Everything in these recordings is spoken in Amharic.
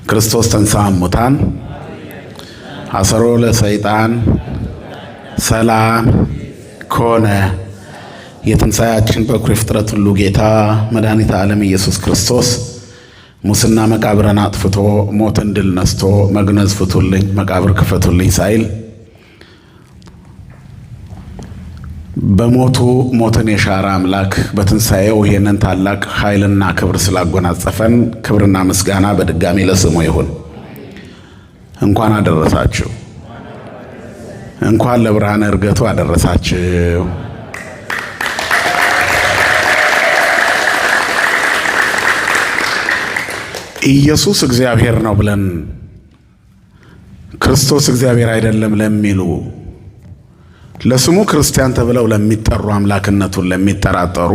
ክርስቶስ ተንሥአ እሙታን አሰሮ ለሰይጣን ሰላም ኮነ። የትንሣኤያችን በኩር ፍጥረት ሁሉ ጌታ መድኃኒተ ዓለም ኢየሱስ ክርስቶስ ሙስና መቃብርን አጥፍቶ ሞትን ድል ነስቶ መግነዝ ፍቱልኝ መቃብር ክፈቱልኝ ሳይል በሞቱ ሞትን የሻረ አምላክ በትንሣኤው ይህንን ታላቅ ኃይልና ክብር ስላጎናጸፈን ክብርና ምስጋና በድጋሚ ለስሙ ይሁን። እንኳን አደረሳችሁ። እንኳን ለብርሃነ ዕርገቱ አደረሳችሁ። ኢየሱስ እግዚአብሔር ነው ብለን ክርስቶስ እግዚአብሔር አይደለም ለሚሉ ለስሙ ክርስቲያን ተብለው ለሚጠሩ አምላክነቱን ለሚጠራጠሩ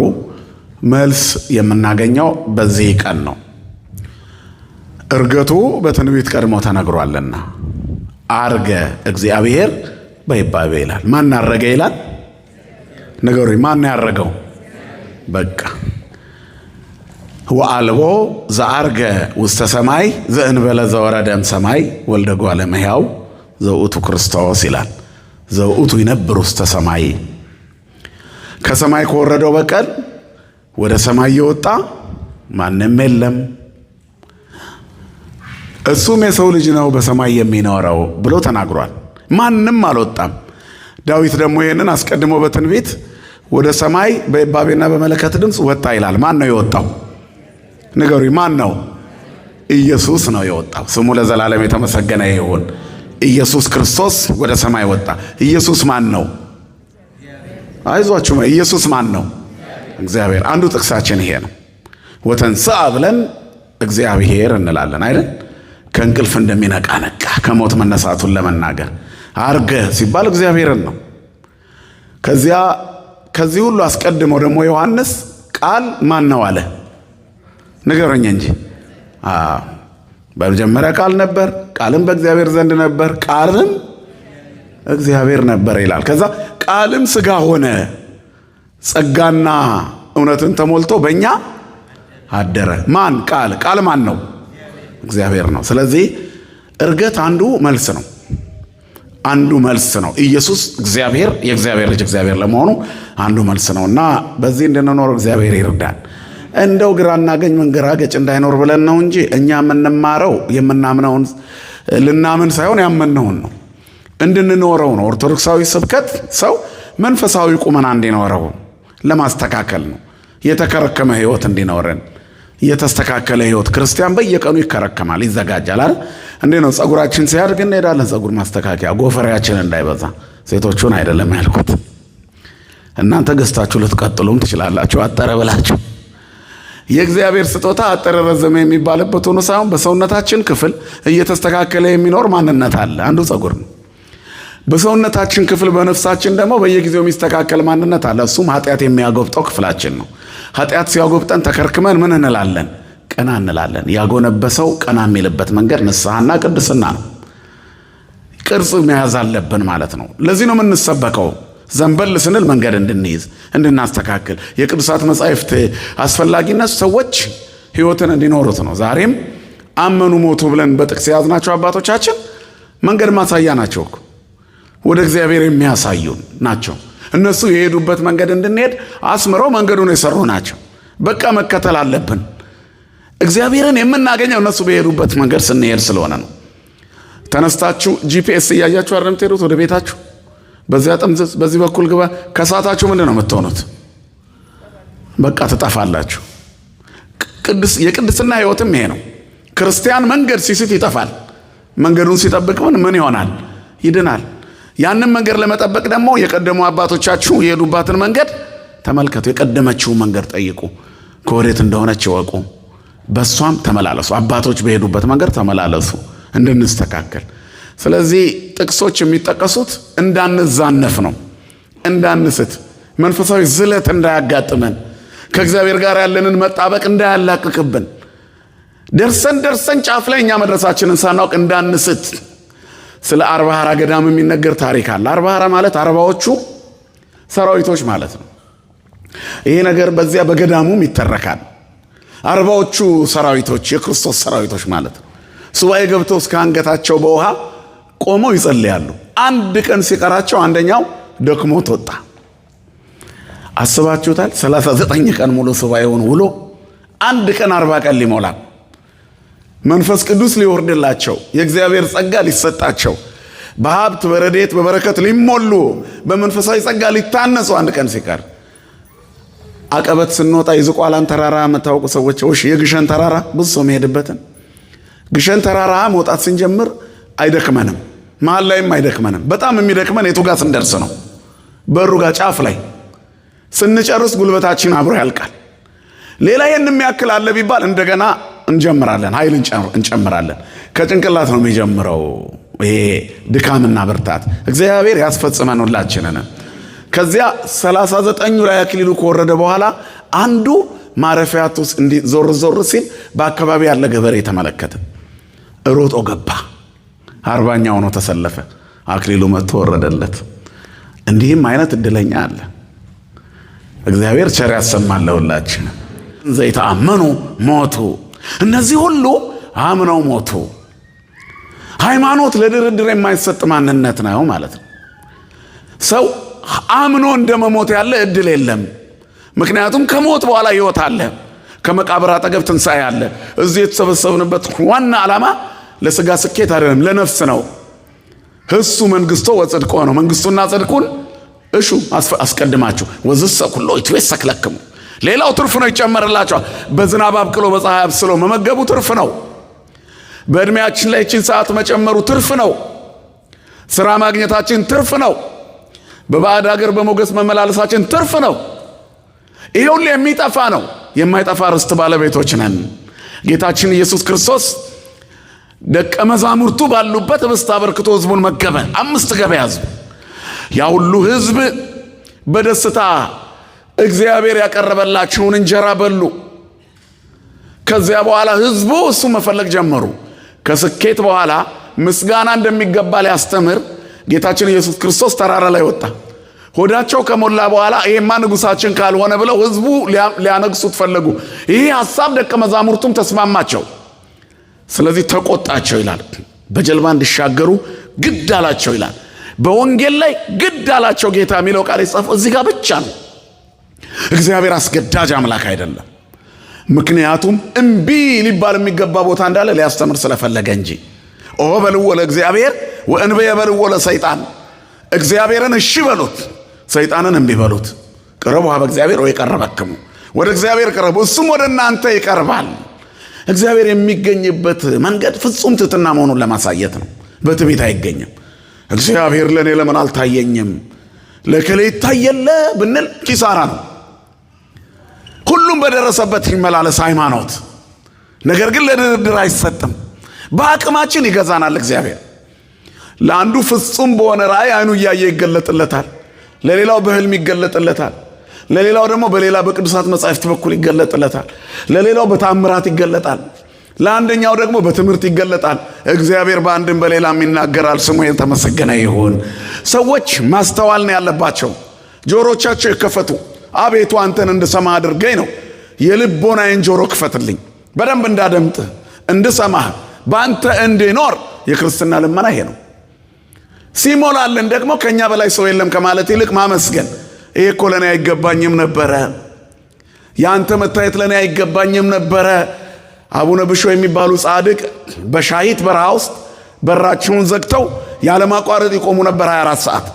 መልስ የምናገኘው በዚህ ቀን ነው። ዕርገቱ በትንቢት ቀድሞ ተነግሯልና አርገ እግዚአብሔር በይባቤ ይላል። ማን አረገ ይላል? ነገሩኝ። ማን ያረገው? በቃ ወአልቦ ዘአርገ ውስተ ሰማይ ዘእንበለ ዘወረደም ሰማይ ወልደ እጓለ እመሕያው ዘውእቱ ክርስቶስ ይላል። ዘውእቱ ይነብር ውስተ ሰማይ፣ ከሰማይ ከወረደው በቀር ወደ ሰማይ የወጣ ማንም የለም፣ እሱም የሰው ልጅ ነው በሰማይ የሚኖረው ብሎ ተናግሯል። ማንም አልወጣም። ዳዊት ደግሞ ይህንን አስቀድሞ በትንቢት ወደ ሰማይ በይባቤና በመለከት ድምፅ ወጣ ይላል። ማን ነው የወጣው? ንገሩኝ። ማን ነው? ኢየሱስ ነው የወጣው። ስሙ ለዘላለም የተመሰገነ ይሁን። ኢየሱስ ክርስቶስ ወደ ሰማይ ወጣ። ኢየሱስ ማን ነው? አይዟችሁ። ኢየሱስ ማን ነው? እግዚአብሔር። አንዱ ጥቅሳችን ይሄ ነው። ወተንሥአ ብለን እግዚአብሔር እንላለን አይደል? ከእንቅልፍ እንደሚነቃ ነቃ፣ ከሞት መነሳቱን ለመናገር አርገ ሲባል እግዚአብሔርን ነው። ከዚህ ሁሉ አስቀድሞ ደግሞ ዮሐንስ ቃል ማን ነው አለ? ንገረኝ እንጂ። በመጀመሪያ ቃል ነበር፣ ቃልም በእግዚአብሔር ዘንድ ነበር፣ ቃልም እግዚአብሔር ነበር ይላል። ከዛ ቃልም ሥጋ ሆነ ጸጋና እውነትን ተሞልቶ በእኛ አደረ። ማን? ቃል። ቃል ማን ነው? እግዚአብሔር ነው። ስለዚህ ዕርገት አንዱ መልስ ነው። አንዱ መልስ ነው። ኢየሱስ እግዚአብሔር የእግዚአብሔር ልጅ እግዚአብሔር ለመሆኑ አንዱ መልስ ነው እና በዚህ እንድንኖር እግዚአብሔር ይርዳን። እንደው ግራ እናገኝ መንገራገጭ እንዳይኖር ብለን ነው እንጂ እኛ የምንማረው የምናምነውን ልናምን ሳይሆን ያመንነውን ነው እንድንኖረው ነው። ኦርቶዶክሳዊ ስብከት ሰው መንፈሳዊ ቁመና እንዲኖረው ለማስተካከል ነው። የተከረከመ ሕይወት እንዲኖረን የተስተካከለ ሕይወት። ክርስቲያን በየቀኑ ይከረከማል፣ ይዘጋጃል አይደል? እንዴ ነው ጸጉራችን ሲያድግ እንሄዳለን ጸጉር ማስተካከያ፣ ጎፈሬያችን እንዳይበዛ። ሴቶቹን አይደለም ያልኩት፣ እናንተ ገዝታችሁ ልትቀጥሉም ትችላላችሁ። አጠረ ብላችሁ የእግዚአብሔር ስጦታ አጠረ ረዘመ የሚባልበት ሆኖ ሳይሆን በሰውነታችን ክፍል እየተስተካከለ የሚኖር ማንነት አለ። አንዱ ጸጉር ነው። በሰውነታችን ክፍል በነፍሳችን ደግሞ በየጊዜው የሚስተካከል ማንነት አለ። እሱም ኃጢአት የሚያጎብጠው ክፍላችን ነው። ኃጢአት ሲያጎብጠን ተከርክመን ምን እንላለን? ቀና እንላለን። ያጎነበሰው ቀና የሚልበት መንገድ ንስሐና ቅድስና ነው። ቅርጽ መያዝ አለብን ማለት ነው። ለዚህ ነው የምንሰበከው። ዘንበል ስንል መንገድ እንድንይዝ እንድናስተካክል። የቅዱሳት መጻሕፍት አስፈላጊነት ሰዎች ሕይወትን እንዲኖሩት ነው። ዛሬም አመኑ ሞቱ ብለን በጥቅስ የያዝናቸው አባቶቻችን መንገድ ማሳያ ናቸው እኮ፣ ወደ እግዚአብሔር የሚያሳዩን ናቸው። እነሱ የሄዱበት መንገድ እንድንሄድ አስምረው መንገዱን የሰሩ ናቸው። በቃ መከተል አለብን። እግዚአብሔርን የምናገኘው እነሱ በሄዱበት መንገድ ስንሄድ ስለሆነ ነው። ተነስታችሁ ጂፒኤስ እያያችሁ አይደለም የምትሄዱት ወደ ቤታችሁ። በዚያ ጥምዝዝ በዚህ በኩል ግባ። ከሳታችሁ ምንድን ነው የምትሆኑት? በቃ ትጠፋላችሁ። የቅድስና ሕይወትም ይሄ ነው። ክርስቲያን መንገድ ሲስት ይጠፋል። መንገዱን ሲጠብቅ ምን ይሆናል? ይድናል። ያንን መንገድ ለመጠበቅ ደግሞ የቀደሙ አባቶቻችሁ የሄዱባትን መንገድ ተመልከቱ። የቀደመችው መንገድ ጠይቁ፣ ከወዴት እንደሆነች ይወቁ፣ በሷም ተመላለሱ። አባቶች በሄዱበት መንገድ ተመላለሱ እንድንስተካከል። ስለዚህ ጥቅሶች የሚጠቀሱት እንዳንዛነፍ ነው፣ እንዳንስት፣ መንፈሳዊ ዝለት እንዳያጋጥመን፣ ከእግዚአብሔር ጋር ያለንን መጣበቅ እንዳያላቅቅብን፣ ደርሰን ጫፍ ላይ እኛ መድረሳችንን ሳናውቅ እንዳንስት። ስለ አርባሃራ ገዳም የሚነገር ታሪክ አለ። አርባሃራ ማለት አርባዎቹ ሰራዊቶች ማለት ነው። ይሄ ነገር በዚያ በገዳሙም ይተረካል። አርባዎቹ ሰራዊቶች የክርስቶስ ሰራዊቶች ማለት ነው። ሱባኤ ገብተው እስከ አንገታቸው በውሃ ቆመው ይጸልያሉ። አንድ ቀን ሲቀራቸው አንደኛው ደክሞት ወጣ። አስባችሁታል? 39 ቀን ሙሉ ሱባኤውን ውሎ አንድ ቀን 40 ቀን ሊሞላ መንፈስ ቅዱስ ሊወርድላቸው የእግዚአብሔር ጸጋ ሊሰጣቸው በሀብት በረድኤት በበረከት ሊሞሉ በመንፈሳዊ ጸጋ ሊታነጹ አንድ ቀን ሲቀር አቀበት ስንወጣ የዝቋላን ተራራ የምታውቁ ሰዎች የግሸን ተራራ ብዙ ሰው የሚሄድበትን ግሸን ተራራ መውጣት ስንጀምር አይደክመንም፣ መሀል ላይም አይደክመንም። በጣም የሚደክመን የቱ ጋር ስንደርስ ነው። በሩ ጋር ጫፍ ላይ ስንጨርስ ጉልበታችን አብሮ ያልቃል። ሌላ ይህን የሚያክል አለ ቢባል እንደገና እንጀምራለን፣ ኃይል እንጨምራለን። ከጭንቅላት ነው የሚጀምረው ይሄ ድካምና ብርታት። እግዚአብሔር ያስፈጽመን ሁላችንን። ከዚያ 39ኙ ላይ አክሊሉ ከወረደ በኋላ አንዱ ማረፊያ ውስጥ እንዲህ ዞር ዞር ሲል በአካባቢ ያለ ገበሬ ተመለከተ። ሮጦ ገባ። 40ኛው ነው ተሰለፈ። አክሊሉ መጥቶ ወረደለት። እንዲህም አይነት እድለኛ አለ። እግዚአብሔር ቸር ያሰማን ለሁላችን። ዘይተአመኑ ሞቱ። እነዚህ ሁሉ አምነው ሞቱ። ሃይማኖት ለድርድር የማይሰጥ ማንነት ነው ማለት ነው። ሰው አምኖ እንደመሞት ያለ እድል የለም። ምክንያቱም ከሞት በኋላ ሕይወት አለ። ከመቃብር አጠገብ ትንሣኤ አለ። እዚህ የተሰበሰብንበት ዋና ዓላማ ለሥጋ ስኬት አይደለም፣ ለነፍስ ነው። እሱ መንግሥቶ ወጽድቆ ነው። መንግሥቱና ጽድቁን እሹ አስቀድማችሁ ወዝሰ ኩሎ ይትዌሰክ ለክሙ። ሌላው ትርፍ ነው፣ ይጨመርላችኋል። በዝናብ አብቅሎ በፀሐይ አብስሎ መመገቡ ትርፍ ነው። በዕድሜያችን ላይ ይህችን ሰዓት መጨመሩ ትርፍ ነው። ሥራ ማግኘታችን ትርፍ ነው። በባዕድ ሀገር በሞገስ መመላለሳችን ትርፍ ነው። ይሄ ሁሉ የሚጠፋ ነው። የማይጠፋ ርስት ባለቤቶች ነን። ጌታችን ኢየሱስ ክርስቶስ ደቀ መዛሙርቱ ባሉበት ኅብስት አበርክቶ ሕዝቡን መገበ። 5 ገበያ ሕዝብ፣ ያ ሁሉ ሕዝብ በደስታ እግዚአብሔር ያቀረበላቸውን እንጀራ በሉ። ከዚያ በኋላ ሕዝቡ እሱ መፈለግ ጀመሩ። ከስኬት በኋላ ምስጋና እንደሚገባ ሊያስተምር ጌታችን ኢየሱስ ክርስቶስ ተራራ ላይ ወጣ። ሆዳቸው ከሞላ በኋላ ይሄማ ንጉሳችን ካልሆነ ብለው ሕዝቡ ሊያነግሱት ፈለጉ። ይህ ሐሳብ ደቀ መዛሙርቱም ተስማማቸው። ስለዚህ ተቆጣቸው ይላል። በጀልባ እንዲሻገሩ ግድ አላቸው ይላል። በወንጌል ላይ ግድ አላቸው ጌታ የሚለው ቃል የተጻፈው እዚህ ጋር ብቻ ነው። እግዚአብሔር አስገዳጅ አምላክ አይደለም። ምክንያቱም እምቢ ሊባል የሚገባ ቦታ እንዳለ ሊያስተምር ስለፈለገ እንጂ። ኦ በልዎ ለእግዚአብሔር ወእንበየ በልዎ ለሰይጣን። እግዚአብሔርን እሺ በሉት፣ ሰይጣንን እምቢ በሉት። ቅረቡ ኀበ እግዚአብሔር ወይቀርበክሙ። ወደ እግዚአብሔር ቅረቡ፣ እሱም ወደ እናንተ ይቀርባል። እግዚአብሔር የሚገኝበት መንገድ ፍጹም ትሕትና መሆኑን ለማሳየት ነው። በትዕቢት አይገኝም። እግዚአብሔር ለእኔ ለምን አልታየኝም፣ ለከሌ ይታየለ ብንል ኪሳራ ነው። ሁሉም በደረሰበት ይመላለስ ሃይማኖት። ነገር ግን ለድርድር አይሰጥም። በአቅማችን ይገዛናል እግዚአብሔር። ለአንዱ ፍጹም በሆነ ራእይ አይኑ እያየ ይገለጥለታል። ለሌላው በህልም ይገለጥለታል። ለሌላው ደግሞ በሌላ በቅዱሳት መጻሕፍት በኩል ይገለጥለታል። ለሌላው በታምራት ይገለጣል። ለአንደኛው ደግሞ በትምህርት ይገለጣል። እግዚአብሔር በአንድም በሌላም ይናገራል። ስሙ የተመሰገነ ይሁን። ሰዎች ማስተዋል ነው ያለባቸው። ጆሮቻቸው ይከፈቱ። አቤቱ አንተን እንድሰማ አድርገኝ ነው። የልቦናዬን ጆሮ ክፈትልኝ፣ በደንብ እንዳደምጥህ እንድሰማህ፣ በአንተ እንድኖር። የክርስትና ልመና ይሄ ነው። ሲሞላልን ደግሞ ከኛ በላይ ሰው የለም ከማለት ይልቅ ማመስገን። ይሄ እኮ ለኔ አይገባኝም ነበረ፣ ያንተ መታየት ለኔ አይገባኝም ነበረ። አቡነ ብሾ የሚባሉ ጻድቅ በሻሂት በረሃ ውስጥ በራቸውን ዘግተው ያለማቋረጥ ይቆሙ ነበር 24 ሰዓት።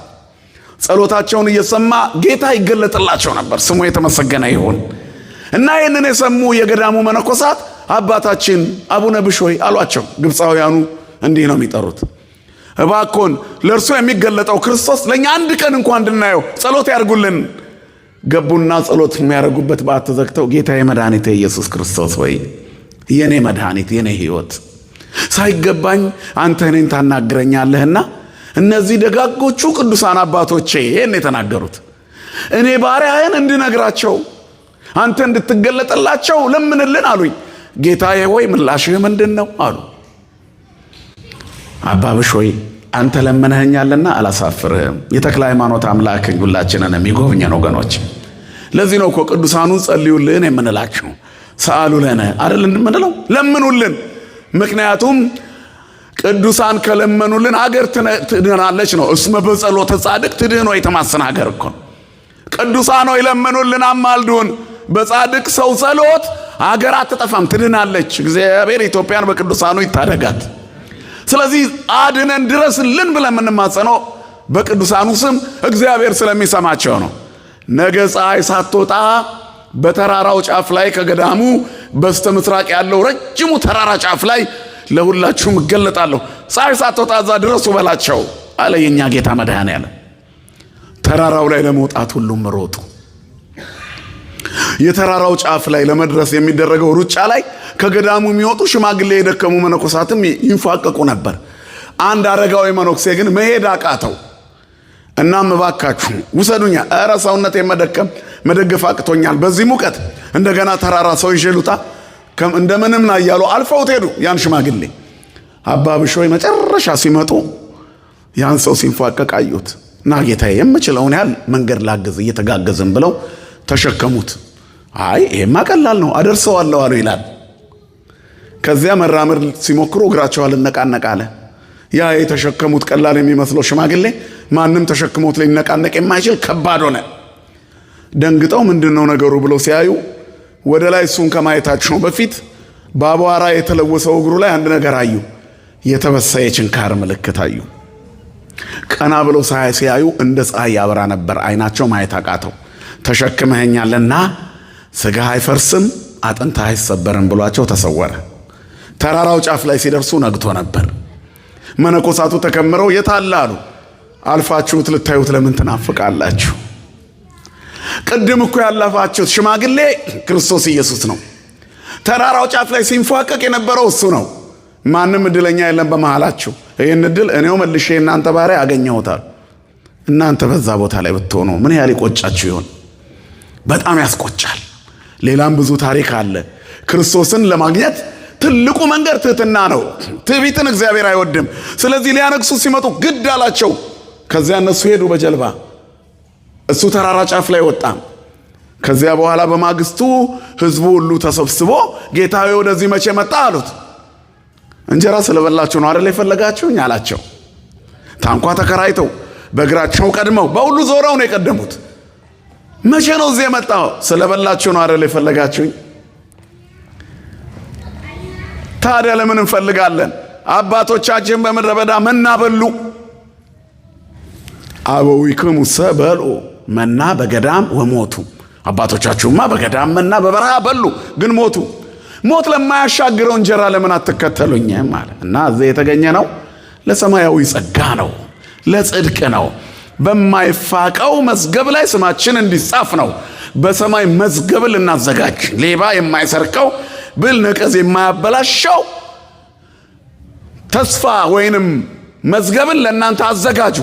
ጸሎታቸውን እየሰማ ጌታ ይገለጥላቸው ነበር። ስሙ የተመሰገነ ይሁን። እና ይህንን የሰሙ የገዳሙ መነኮሳት አባታችን አቡነ ብሾይ አሏቸው። ግብፃውያኑ እንዲህ ነው የሚጠሩት። እባኮን ለእርሱ የሚገለጠው ክርስቶስ ለእኛ አንድ ቀን እንኳን እንድናየው ጸሎት ያርጉልን። ገቡና ጸሎት የሚያደርጉበት በዓት ዘግተው ጌታ የመድኃኒቴ ኢየሱስ ክርስቶስ ወይ የኔ መድኃኒት የኔ ሕይወት ሳይገባኝ አንተ እኔን ታናግረኛለህና እነዚህ ደጋጎቹ ቅዱሳን አባቶቼ ይህን የተናገሩት እኔ ባሪያህን እንድነግራቸው አንተ እንድትገለጥላቸው ለምንልን አሉኝ። ጌታዬ ሆይ ምላሽህ ምንድን ነው አሉ። አባ ብሾይ አንተ ለምነኸኛልና አላሳፍርህም። የተክለ ሃይማኖት አምላክ ሁላችንን የሚጎብኘን ወገኖች። ለዚህ ነው እኮ ቅዱሳኑን ጸልዩልን የምንላቸው። ሰአሉ ለነ አይደል እንደምንለው፣ ለምኑልን። ምክንያቱም ቅዱሳን ከለመኑልን አገር ትድናለች ነው። እስመ በጸሎተ ጻድቅ ትድኅኖ የተማሰነ ሀገር እኮ ቅዱሳን ሆይ ለመኑልን አማልዱን። በጻድቅ ሰው ጸሎት አገር አትጠፋም ትድናለች። እግዚአብሔር ኢትዮጵያን በቅዱሳኑ ይታደጋት። ስለዚህ አድነን ድረስልን ብለን የምንማጸነው በቅዱሳኑ ስም እግዚአብሔር ስለሚሰማቸው ነው። ነገ ፀሐይ ሳትወጣ በተራራው ጫፍ ላይ ከገዳሙ በስተ ምስራቅ ያለው ረጅሙ ተራራ ጫፍ ላይ ለሁላችሁም እገለጣለሁ። ፀሐይ ሳትወጣ እዛ ድረሱ በላቸው አለ የኛ ጌታ መድኃኔዓለም። ተራራው ላይ ለመውጣት ሁሉም ሮጡ። የተራራው ጫፍ ላይ ለመድረስ የሚደረገው ሩጫ ላይ ከገዳሙ የሚወጡ ሽማግሌ የደከሙ መነኮሳትም ይንፋቀቁ ነበር። አንድ አረጋዊ መነኩሴ ግን መሄድ አቃተው። እናም እባካችሁ ውሰዱኛ፣ ኧረ ሰውነቴ መደገፍ አቅቶኛል፣ በዚህ ሙቀት እንደገና ተራራ ሰው ይሸሉታ እንደምንም ና እያሉ አልፈውት ሄዱ። ያን ሽማግሌ አባ ብሾይ መጨረሻ ሲመጡ ያን ሰው ሲንፋቀቅ አዩት። ና ጌታዬ የምችለውን ያህል መንገድ ላግዝ እየተጋገዝን ብለው ተሸከሙት። አይ ይሄማ ቀላል ነው አደርሰዋለሁ አሉ ይላል። ከዚያ መራመድ ሲሞክሩ እግራቸው አልነቃነቃለ። ያ የተሸከሙት ቀላል የሚመስለው ሽማግሌ ማንም ተሸክሞት ሊነቃነቅ የማይችል ከባድ ሆነ። ደንግጠው ምንድነው ነገሩ ብለው ሲያዩ ወደ ላይ እሱን ከማየታቸው በፊት በአቧራ የተለወሰው እግሩ ላይ አንድ ነገር አዩ። የተበሳ የችንካር ምልክት አዩ። ቀና ብለው ሲያዩ እንደ ፀሐይ ያበራ ነበር። አይናቸው ማየት አቃተው። ተሸክመኸኛልና ስጋ አይፈርስም አጥንት አይሰበርም ብሏቸው ተሰወረ። ተራራው ጫፍ ላይ ሲደርሱ ነግቶ ነበር። መነኮሳቱ ተከምረው የታላሉ አልፋችሁት ልታዩት ለምን ትናፍቃላችሁ? ቅድም እኮ ያለፋችሁት ሽማግሌ ክርስቶስ ኢየሱስ ነው። ተራራው ጫፍ ላይ ሲንፏቀቅ የነበረው እሱ ነው። ማንም እድለኛ የለም በመሃላችሁ። ይህን እድል እኔው መልሼ እናንተ ባሪያ አገኘሁታል። እናንተ በዛ ቦታ ላይ ብትሆኑ ምን ያህል ይቆጫችሁ ይሆን? በጣም ያስቆጫል። ሌላም ብዙ ታሪክ አለ። ክርስቶስን ለማግኘት ትልቁ መንገድ ትህትና ነው። ትዕቢትን እግዚአብሔር አይወድም። ስለዚህ ሊያነግሱ ሲመጡ ግድ አላቸው። ከዚያ እነሱ ሄዱ በጀልባ፣ እሱ ተራራ ጫፍ ላይ ወጣ። ከዚያ በኋላ በማግስቱ ህዝቡ ሁሉ ተሰብስቦ ጌታዬ ወደዚህ መቼ መጣ አሉት። እንጀራ ስለበላችሁ ነው አይደል የፈለጋችሁኝ አላቸው። ታንኳ ተከራይተው በእግራቸው ቀድመው በሁሉ ዞረው ነው የቀደሙት። መቼ ነው እዚህ የመጣው? ስለበላችሁ ነው አይደል የፈለጋችሁኝ? ታዲያ ለምን እንፈልጋለን? አባቶቻችን በምድረ በዳ መና በሉ። አበዊክሙ ሰበሉ መና በገዳም ወሞቱ። አባቶቻችሁማ በገዳም መና በበረሃ በሉ ግን ሞቱ። ሞት ለማያሻግረው እንጀራ ለምን አትከተሉኝም አለ። እና እዚህ የተገኘ ነው ለሰማያዊ ጸጋ ነው፣ ለጽድቅ ነው። በማይፋቀው መዝገብ ላይ ስማችን እንዲጻፍ ነው። በሰማይ መዝገብ ልናዘጋጅ፣ ሌባ የማይሰርቀው ብል ነቀዝ የማያበላሸው ተስፋ ወይንም መዝገብን ለእናንተ አዘጋጁ።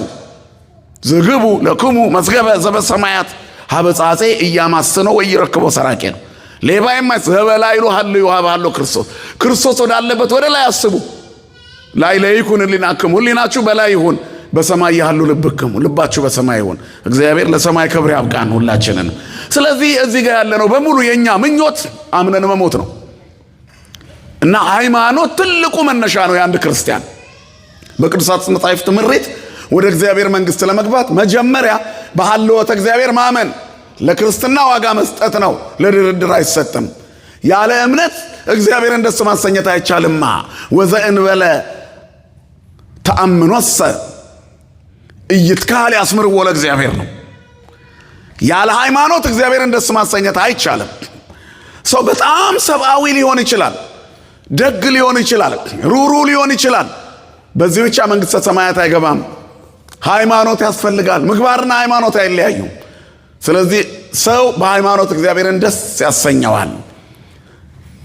ዝግቡ ለክሙ መዝገበ ዘበሰማያት ሀበጻጼ እያማስነው ወይረክቦ ሰራቄ ነው። ሌባ የማይዘበላይሉ ሀሉ ይዋባሉ ክርስቶስ ወዳለበት ወደ ላይ አስቡ። ላይ ለይኩን ሊናክሙ ሊናችሁ በላይ ይሁን በሰማይ ያሉ ልብክሙ ልባችሁ በሰማይ ይሁን። እግዚአብሔር ለሰማይ ክብር ያብቃን ሁላችንን። ስለዚህ እዚህ ጋር ያለነው በሙሉ የኛ ምኞት አምነን መሞት ነው እና ሃይማኖት ትልቁ መነሻ ነው የአንድ ክርስቲያን። በቅዱሳት መጻሕፍት ምሪት ወደ እግዚአብሔር መንግስት ለመግባት መጀመሪያ በሐልወተ እግዚአብሔር ማመን ለክርስትና ዋጋ መስጠት ነው። ለድርድር አይሰጥም። ያለ እምነት እግዚአብሔርን ደስ ማሰኘት አይቻልማ። ወዘእንበለ ተአምኖሰ ኢይትካል ያስምርዎ ለእግዚአብሔር ነው። ያለ ሃይማኖት እግዚአብሔርን ደስ ማሰኘት አይቻልም። ሰው በጣም ሰብአዊ ሊሆን ይችላል፣ ደግ ሊሆን ይችላል፣ ሩሩ ሊሆን ይችላል። በዚህ ብቻ መንግስተ ሰማያት አይገባም። ሃይማኖት ያስፈልጋል። ምግባርና ሃይማኖት አይለያዩም። ስለዚህ ሰው በሃይማኖት እግዚአብሔርን ደስ ያሰኘዋል።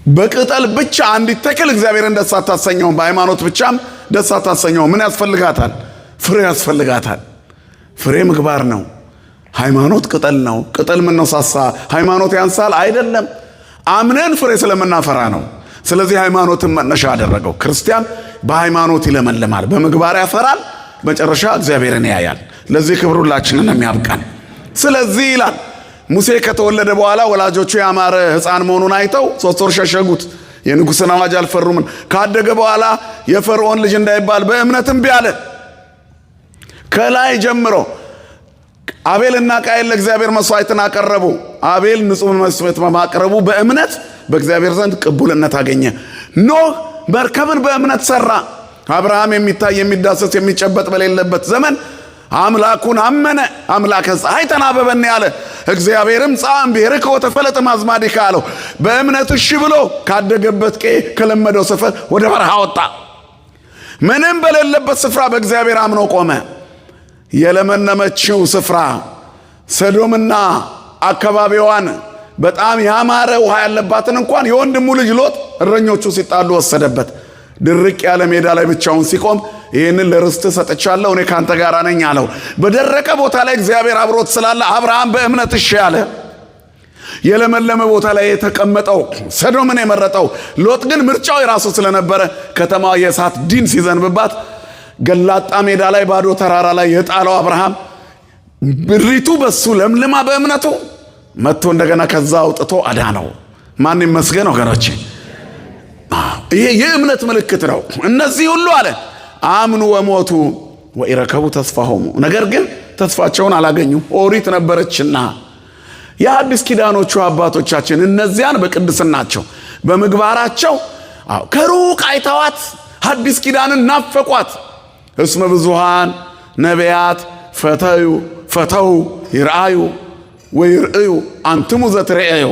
በቅጠል ብቻ አንዲት ተክል እግዚአብሔርን ደስ አታሰኘውም። በሃይማኖት ብቻም ደስ አታሰኘውም። ምን ያስፈልጋታል? ፍሬ ያስፈልጋታል። ፍሬ ምግባር ነው። ሃይማኖት ቅጠል ነው። ቅጠል ምን ነው ሳሳ ሃይማኖት ያንሳል? አይደለም። አምነን ፍሬ ስለምናፈራ ነው። ስለዚህ ሃይማኖትን መነሻ አደረገው። ክርስቲያን በሃይማኖት ይለመልማል፣ በምግባር ያፈራል፣ መጨረሻ እግዚአብሔርን ያያል። ለዚህ ክብር ሁላችንን የሚያብቃን። ስለዚህ ይላል ሙሴ ከተወለደ በኋላ ወላጆቹ ያማረ ሕፃን መሆኑን አይተው 3 ወር ሸሸጉት። የንጉሥን አዋጅ አልፈሩም። ካደገ በኋላ የፈርዖን ልጅ እንዳይባል በእምነትም ቢያለ ከላይ ጀምሮ አቤልና ቃየል ለእግዚአብሔር መስዋዕትን አቀረቡ። አቤል ንጹሕ መስዋዕት በማቅረቡ በእምነት በእግዚአብሔር ዘንድ ቅቡልነት አገኘ። ኖህ መርከብን በእምነት ሰራ። አብርሃም የሚታይ የሚዳሰስ የሚጨበጥ በሌለበት ዘመን አምላኩን አመነ። አምላከ ፀሐይ ተናበበን ያለ እግዚአብሔርም ጻም ብሔርከ ወተፈለጠ ማዝማዲከ አለው። በእምነት እሺ ብሎ ካደገበት ቄ ከለመደው ሰፈር ወደ በረሃ ወጣ። ምንም በሌለበት ስፍራ በእግዚአብሔር አምኖ ቆመ። የለመነመችው ስፍራ ሰዶምና አካባቢዋን በጣም ያማረ ውሃ ያለባትን እንኳን የወንድሙ ልጅ ሎጥ እረኞቹ ሲጣሉ ወሰደበት። ድርቅ ያለ ሜዳ ላይ ብቻውን ሲቆም ይህንን ለርስት ሰጥቻለሁ እኔ ካንተ ጋር ነኝ አለው። በደረቀ ቦታ ላይ እግዚአብሔር አብሮት ስላለ አብርሃም በእምነት እሺ ያለ። የለመለመ ቦታ ላይ የተቀመጠው ሰዶምን የመረጠው ሎጥ ግን ምርጫው የራሱ ስለነበረ ከተማዋ የእሳት ዲን ሲዘንብባት ገላጣ ሜዳ ላይ ባዶ ተራራ ላይ የጣለው አብርሃም ብሪቱ በሱ ለምልማ በእምነቱ መጥቶ እንደገና ከዛ አውጥቶ አዳነው። ማን ይመስገን ወገኖቼ። ይሄ የእምነት ምልክት ነው። እነዚህ ሁሉ አለ አምኑ ወሞቱ ወኢረከቡ ተስፋሆሙ፣ ነገር ግን ተስፋቸውን አላገኙም። ኦሪት ነበረችና የአዲስ ኪዳኖቹ አባቶቻችን እነዚያን በቅድስናቸው በምግባራቸው ከሩቅ አይተዋት አዲስ ኪዳንን ናፈቋት። እስመ ብዙሃን ነቢያት ፈተው ይርአዩ ወይርእዩ አንትሙ ዘትርእዩ።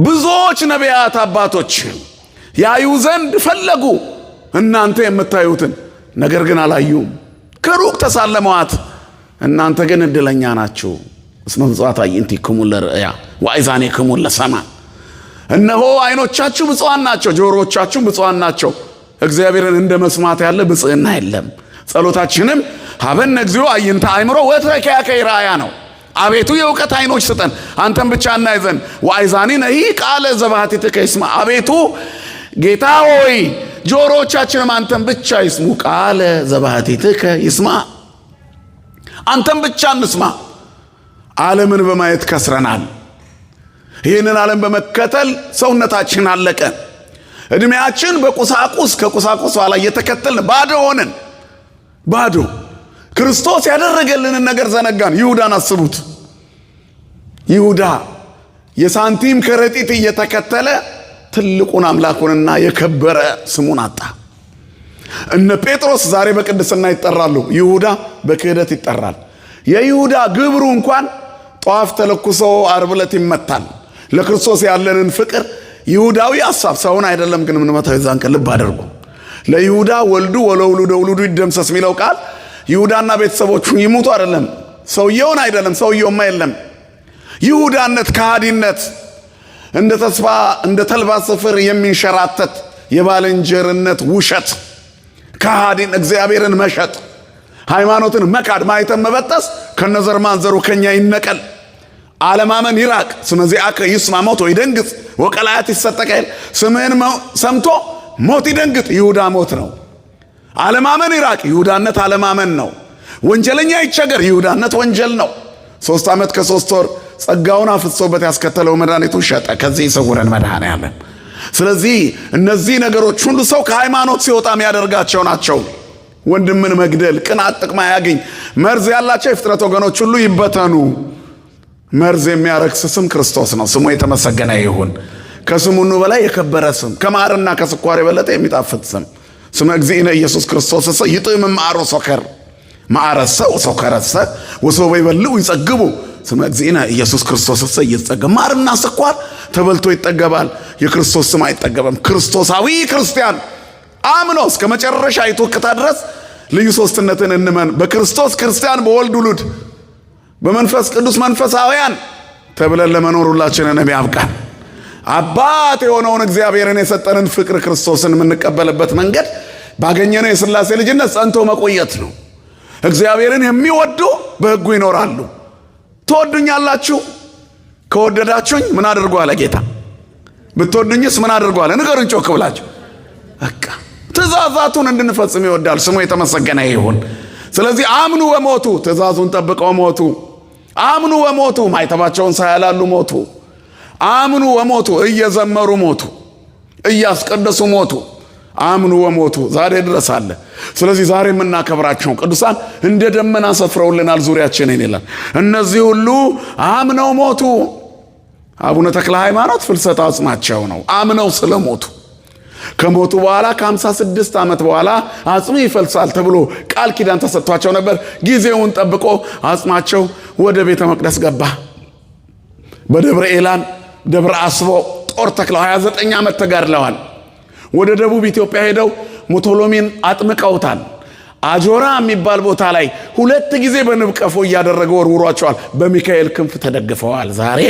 ብዙዎች ነቢያት አባቶች ያዩ ዘንድ ፈለጉ እናንተ የምታዩትን፣ ነገር ግን አላዩም። ከሩቅ ተሳለመዋት፣ እናንተ ግን እድለኛ ናችሁ። እስመ ብፁዓት አዕይንቲክሙ ለርእያ ወአእዛኒክሙ ለሰምዕ። እነሆ አይኖቻችሁ ብፁዓን ናቸው፣ ጆሮዎቻችሁም ብፁዓን ናቸው። እግዚአብሔርን እንደ መስማት ያለ ብፅዕና የለም። ጸሎታችንም ሀበነ እግዚኦ አዕይንተ አእምሮ ወተኪያከ ራእያ ነው። አቤቱ የእውቀት አይኖች ስጠን አንተን ብቻ እናይ ዘንድ። ወአእዛኒነሂ ቃለ ዘባሕቲትከ ይስማ። አቤቱ ጌታ ሆይ ጆሮዎቻችንም አንተን ብቻ ይስሙ። ቃለ ዘባሕቲትከ ይስማ፣ አንተን ብቻ እንስማ። ዓለምን በማየት ከስረናል። ይህንን ዓለም በመከተል ሰውነታችን አለቀ። እድሜያችን በቁሳቁስ ከቁሳቁስ ኋላ እየተከተልን ባዶ ሆነን ባዶ ክርስቶስ ያደረገልንን ነገር ዘነጋን። ይሁዳን አስቡት። ይሁዳ የሳንቲም ከረጢት እየተከተለ ትልቁን አምላኩንና የከበረ ስሙን አጣ። እነ ጴጥሮስ ዛሬ በቅድስና ይጠራሉ፣ ይሁዳ በክህደት ይጠራል። የይሁዳ ግብሩ እንኳን ጧፍ ተለኩሶ ዓርብ ዕለት ይመታል። ለክርስቶስ ያለንን ፍቅር ይሁዳዊ ሐሳብ ሰውን አይደለም ግን ምን መታው ይዛን ከልብ አድርጉ። ለይሁዳ ወልዱ ወለውሉደ ውሉዱ ይደምሰስ የሚለው ቃል ይሁዳና ቤተሰቦቹ ይሙቱ አይደለም፣ ሰውየውን አይደለም። ሰውየውማ የለም። ይሁዳነት ከሃዲነት፣ እንደ ተስፋ እንደ ተልባ ስፍር የሚንሸራተት የባልንጀርነት ውሸት፣ ከሃዲን እግዚአብሔርን መሸጥ፣ ሃይማኖትን መካድ፣ ማይተም መበጠስ ከነዘር ማንዘሩ ከኛ ይነቀል። አለማመን ይራቅ። ስመዚአከ ይስማ ሞት ይደንግጥ ወቀላያት ይሰጠቃል። ስምህን ሰምቶ ሞት ይደንግጥ። ይሁዳ ሞት ነው። አለማመን ይራቅ። ይሁዳነት አለማመን ነው። ወንጀለኛ ይቸገር። ይሁዳነት ወንጀል ነው። 3 ዓመት ከ3 ወር ጸጋውን አፍሶበት ያስከተለው መድኃኒቱን ሸጠ። ከዚህ ይሰውረን መድኃኔዓለም። ስለዚህ እነዚህ ነገሮች ሁሉ ሰው ከሃይማኖት ሲወጣ የሚያደርጋቸው ናቸው። ወንድምን መግደል፣ ቅናት፣ ጥቅም ያገኝ፣ መርዝ ያላቸው የፍጥረት ወገኖች ሁሉ ይበተኑ። መርዝ የሚያረክስ ስም ክርስቶስ ነው። ስሙ የተመሰገነ ይሁን። ከስሙ ሁሉ በላይ የከበረ ስም፣ ከማርና ከስኳር የበለጠ የሚጣፍጥ ስም ስመ እግዚእነ ኢየሱስ ክርስቶስ ይጥዕም ማዕሮ ሶከር ማዕረሰ ወሶከረሰ ወሶበ ይበልዑ ይጸግቡ። ስመ እግዚእነ ኢየሱስ ክርስቶስ ይጸገብ። ማርና ስኳር ተበልቶ ይጠገባል፣ የክርስቶስ ስም አይጠገበም። ክርስቶሳዊ ክርስቲያን አምኖ እስከ መጨረሻ ይተወቅታ ድረስ ልዩ ሶስትነትን እንመን። በክርስቶስ ክርስቲያን፣ በወልድ ውሉድ፣ በመንፈስ ቅዱስ መንፈሳውያን ተብለን ለመኖር ሁላችንን ያብቃን። አባት የሆነውን እግዚአብሔርን የሰጠንን ፍቅር ክርስቶስን የምንቀበልበት መንገድ ባገኘነው የሥላሴ ልጅነት ጸንቶ መቆየት ነው። እግዚአብሔርን የሚወዱ በሕጉ ይኖራሉ። ትወዱኛላችሁ? ከወደዳችሁኝ ምን አድርጉ አለ ጌታ። ብትወዱኝስ ምን አድርጉ አለ? ንገሩኝ ጮክ ብላችሁ። በቃ ትእዛዛቱን እንድንፈጽም ይወዳል። ስሙ የተመሰገነ ይሁን። ስለዚህ አምኑ ወሞቱ፣ ትእዛዙን ጠብቀው ሞቱ። አምኑ ወሞቱ፣ ማይተባቸውን ሳያላሉ ሞቱ። አምኑ ወሞቱ፣ እየዘመሩ ሞቱ፣ እያስቀደሱ ሞቱ። አምኑ ወሞቱ ዛሬ ድረስ አለ። ስለዚህ ዛሬ የምናከብራቸው ቅዱሳን እንደ ደመና ሰፍረውልናል ዙሪያችንን ይላል። እነዚህ ሁሉ አምነው ሞቱ። አቡነ ተክለ ሃይማኖት ፍልሰታ አጽማቸው ነው። አምነው ስለሞቱ ከሞቱ በኋላ ከ56 ዓመት በኋላ አጽሙ ይፈልሳል ተብሎ ቃል ኪዳን ተሰጥቷቸው ነበር። ጊዜውን ጠብቆ አጽማቸው ወደ ቤተ መቅደስ ገባ። በደብረ ኤላን ደብረ አስቦ ጦር ተክለው 29 ዓመት ተጋድለዋል። ወደ ደቡብ ኢትዮጵያ ሄደው ሙቶሎሚን አጥምቀውታል። አጆራ የሚባል ቦታ ላይ 2 ጊዜ በንብ ቀፎ እያደረገ ወርውሯቸዋል። በሚካኤል ክንፍ ተደግፈዋል። ዛሬ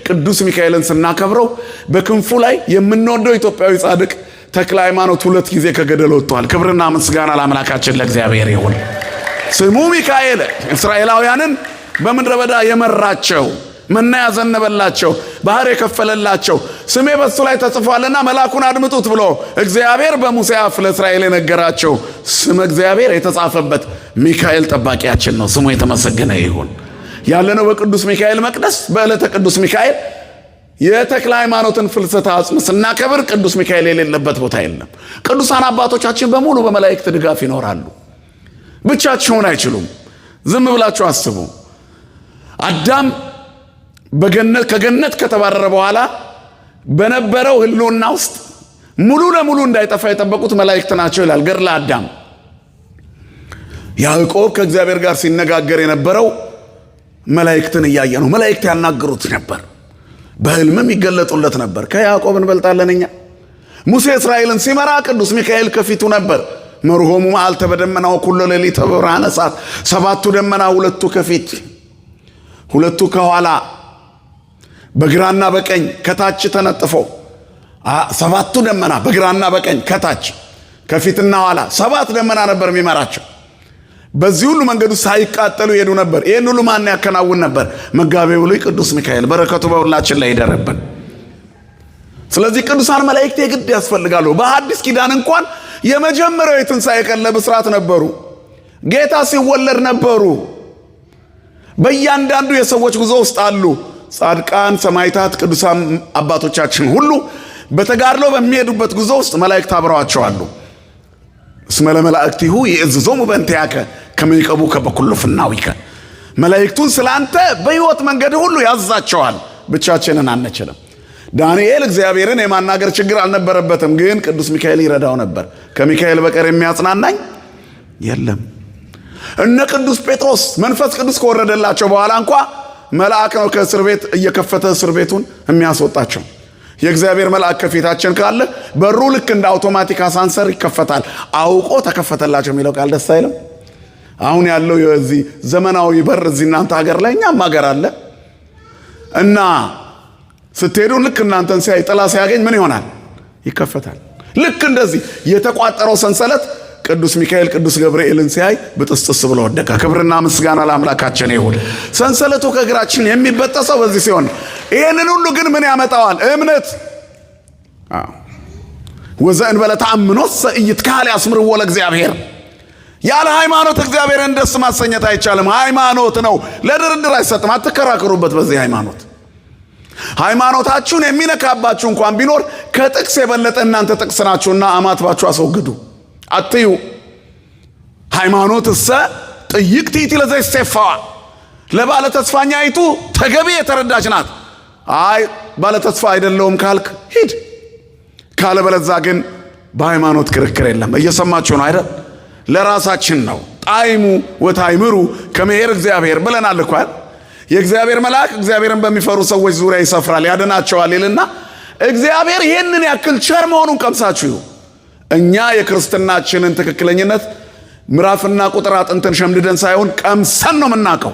ቅዱስ ሚካኤልን ስናከብረው በክንፉ ላይ የምንወደው ኢትዮጵያዊ ጻድቅ ተክለ ሃይማኖት 2 ጊዜ ከገደል ወጥቷል። ክብርና ምስጋና ለአምላካችን ለእግዚአብሔር ይሁን። ስሙ ሚካኤል እስራኤላውያንን በምድረ በዳ የመራቸው፣ መና ያዘነበላቸው፣ ባህር የከፈለላቸው፣ ስሜ በሱ ላይ ተጽፏልና መልአኩን አድምጡት ብሎ እግዚአብሔር በሙሴ አፍ ለእስራኤል የነገራቸው ስም እግዚአብሔር የተጻፈበት ሚካኤል ጠባቂያችን ነው። ስሙ የተመሰገነ ይሁን። ያለነው በቅዱስ ሚካኤል መቅደስ በዕለተ ቅዱስ ሚካኤል የተክለ ሃይማኖትን ፍልሰታ አጽም ስናከብር ቅዱስ ሚካኤል የሌለበት ቦታ የለም። ቅዱሳን አባቶቻችን በሙሉ በመላእክት ድጋፍ ይኖራሉ። ብቻቸውን አይችሉም። ዝም ብላችሁ አስቡ። አዳም ከገነት ከተባረረ በኋላ በነበረው ህልውና ውስጥ ሙሉ ለሙሉ እንዳይጠፋ የጠበቁት መላእክት ናቸው ይላል ገድለ አዳም። ያዕቆብ ከእግዚአብሔር ጋር ሲነጋገር የነበረው መላእክትን እያየ ነው። መላእክት ያናግሩት ነበር፣ በህልምም ይገለጡለት ነበር። ከያዕቆብ እንበልጣለን እኛ። ሙሴ እስራኤልን ሲመራ ቅዱስ ሚካኤል ከፊቱ ነበር። መርሆሙ መዓልተ በደመና ወኩሎ ሌሊተ በብርሃነ እሳት። 7ቱ ደመና 2ቱ ከፊት 2ቱ ከኋላ በግራና በቀኝ ከታች ተነጥፈው 7ቱ ደመና በግራና በቀኝ ከታች ከፊትና ኋላ 7 ደመና ነበር የሚመራቸው። በዚህ ሁሉ መንገዱ ሳይቃጠሉ ይሄዱ ነበር። ይሄን ሁሉ ማን ያከናውን ነበር? መጋቤ ብሉይ ቅዱስ ሚካኤል። በረከቱ በሁላችን ላይ ይደረብን። ስለዚህ ቅዱሳን መላእክት የግድ ያስፈልጋሉ። በሐዲስ ኪዳን እንኳን የመጀመሪያው የትንሣኤ ቀን ለብስራት ነበሩ። ጌታ ሲወለድ ነበሩ። በእያንዳንዱ የሰዎች ጉዞ ውስጥ አሉ። ጻድቃን፣ ሰማዕታት፣ ቅዱሳን አባቶቻችን ሁሉ በተጋድሎ በሚሄዱበት ጉዞ ውስጥ መላእክት አብረዋቸው አሉ። እስመ ለመላእክቲሁ ይእዝዞሙ በእንቲአከ ከመ ይቀቡከ በኩሉ ፍናዊከ። መላእክቱን ስላንተ በሕይወት መንገድ ሁሉ ያዛቸዋል። ብቻችንን አንችልም። ዳንኤል እግዚአብሔርን የማናገር ችግር አልነበረበትም፣ ግን ቅዱስ ሚካኤል ይረዳው ነበር። ከሚካኤል በቀር የሚያጽናናኝ የለም። እነ ቅዱስ ጴጥሮስ መንፈስ ቅዱስ ከወረደላቸው በኋላ እንኳ መልአክ ነው ከእስር ቤት እየከፈተ እስር ቤቱን የሚያስወጣቸው። የእግዚአብሔር መልአክ ከፊታችን ካለ በሩ ልክ እንደ አውቶማቲክ አሳንሰር ይከፈታል። አውቆ ተከፈተላቸው የሚለው ቃል ደስ አይልም? አሁን ያለው የዚህ ዘመናዊ በር እዚህ እናንተ ሀገር ላይ እኛም ሀገር አለ እና ስትሄዱ ልክ እናንተን ሲያይ ጥላ ሲያገኝ ምን ይሆናል? ይከፈታል። ልክ እንደዚህ የተቋጠረው ሰንሰለት ቅዱስ ሚካኤል ቅዱስ ገብርኤልን ሲያይ ብጥስጥስ ብሎ ወደቀ። ክብርና ምስጋና ለአምላካችን ይሁን። ሰንሰለቱ ከእግራችን የሚበጠሰው በዚህ ሲሆን፣ ይህንን ሁሉ ግን ምን ያመጣዋል? እምነት። ወዘእንበለ ተአምኖሰ ኢይትካሀል ያስምርዎ ለእግዚአብሔር። ያለ ሃይማኖት እግዚአብሔርን ደስ ማሰኘት አይቻልም። ሃይማኖት ነው፣ ለድርድር አይሰጥም። አትከራከሩበት በዚህ ሃይማኖት። ሃይማኖታችሁን የሚነካባችሁ እንኳን ቢኖር ከጥቅስ የበለጠ እናንተ ጥቅስ ናችሁና አማትባችሁ አስወግዱ። አትዩ። ሃይማኖት እሰ ጥይቅቲቲ ለዘይሴፋዋ። ለባለ ተስፋኛይቱ ተገቢ የተረዳች ናት። አይ ባለ ተስፋ አይደለውም ካልክ ሂድ፣ ካለበለዛ ግን በሃይማኖት ክርክር የለም። እየሰማችሁ ነው አይደል? ለራሳችን ነው። ጣይሙ ወታይምሩ ከመሄር እግዚአብሔር ብለናል እኮ። የእግዚአብሔር መልአክ እግዚአብሔርን በሚፈሩ ሰዎች ዙሪያ ይሰፍራል ያድናቸዋል ይልና እግዚአብሔር ይህንን ያክል ቸር መሆኑን ቀምሳችሁ እኛ የክርስትናችንን ትክክለኝነት ምዕራፍና ቁጥር አጥንተን ሸምድደን ሳይሆን ቀምሰን ነው የምናውቀው።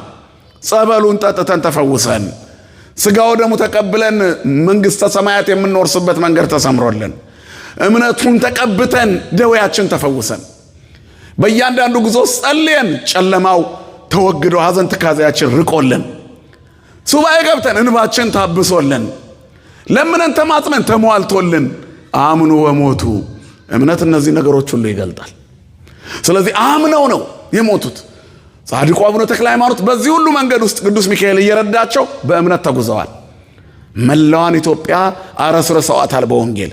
ጸበሉን ጠጥተን ተፈውሰን ሥጋው ደሙ ተቀብለን መንግሥተ ሰማያት የምንወርስበት መንገድ ተሰምሮልን እምነቱን ተቀብተን ደዌያችን ተፈውሰን በእያንዳንዱ ጉዞ ጸልየን ጨለማው ተወግዶ ሐዘን ትካዜያችን ርቆልን ሱባኤ ገብተን እንባችን ታብሶልን ለምነን ተማጽነን ተሟልቶልን አምኑ ወሞቱ። እምነት እነዚህ ነገሮች ሁሉ ይገልጣል። ስለዚህ አምነው ነው የሞቱት። ጻድቁ አቡነ ተክለ ሃይማኖት በዚህ ሁሉ መንገድ ውስጥ ቅዱስ ሚካኤል እየረዳቸው በእምነት ተጉዘዋል። መላዋን ኢትዮጵያ አረስርሰዋታል በወንጌል።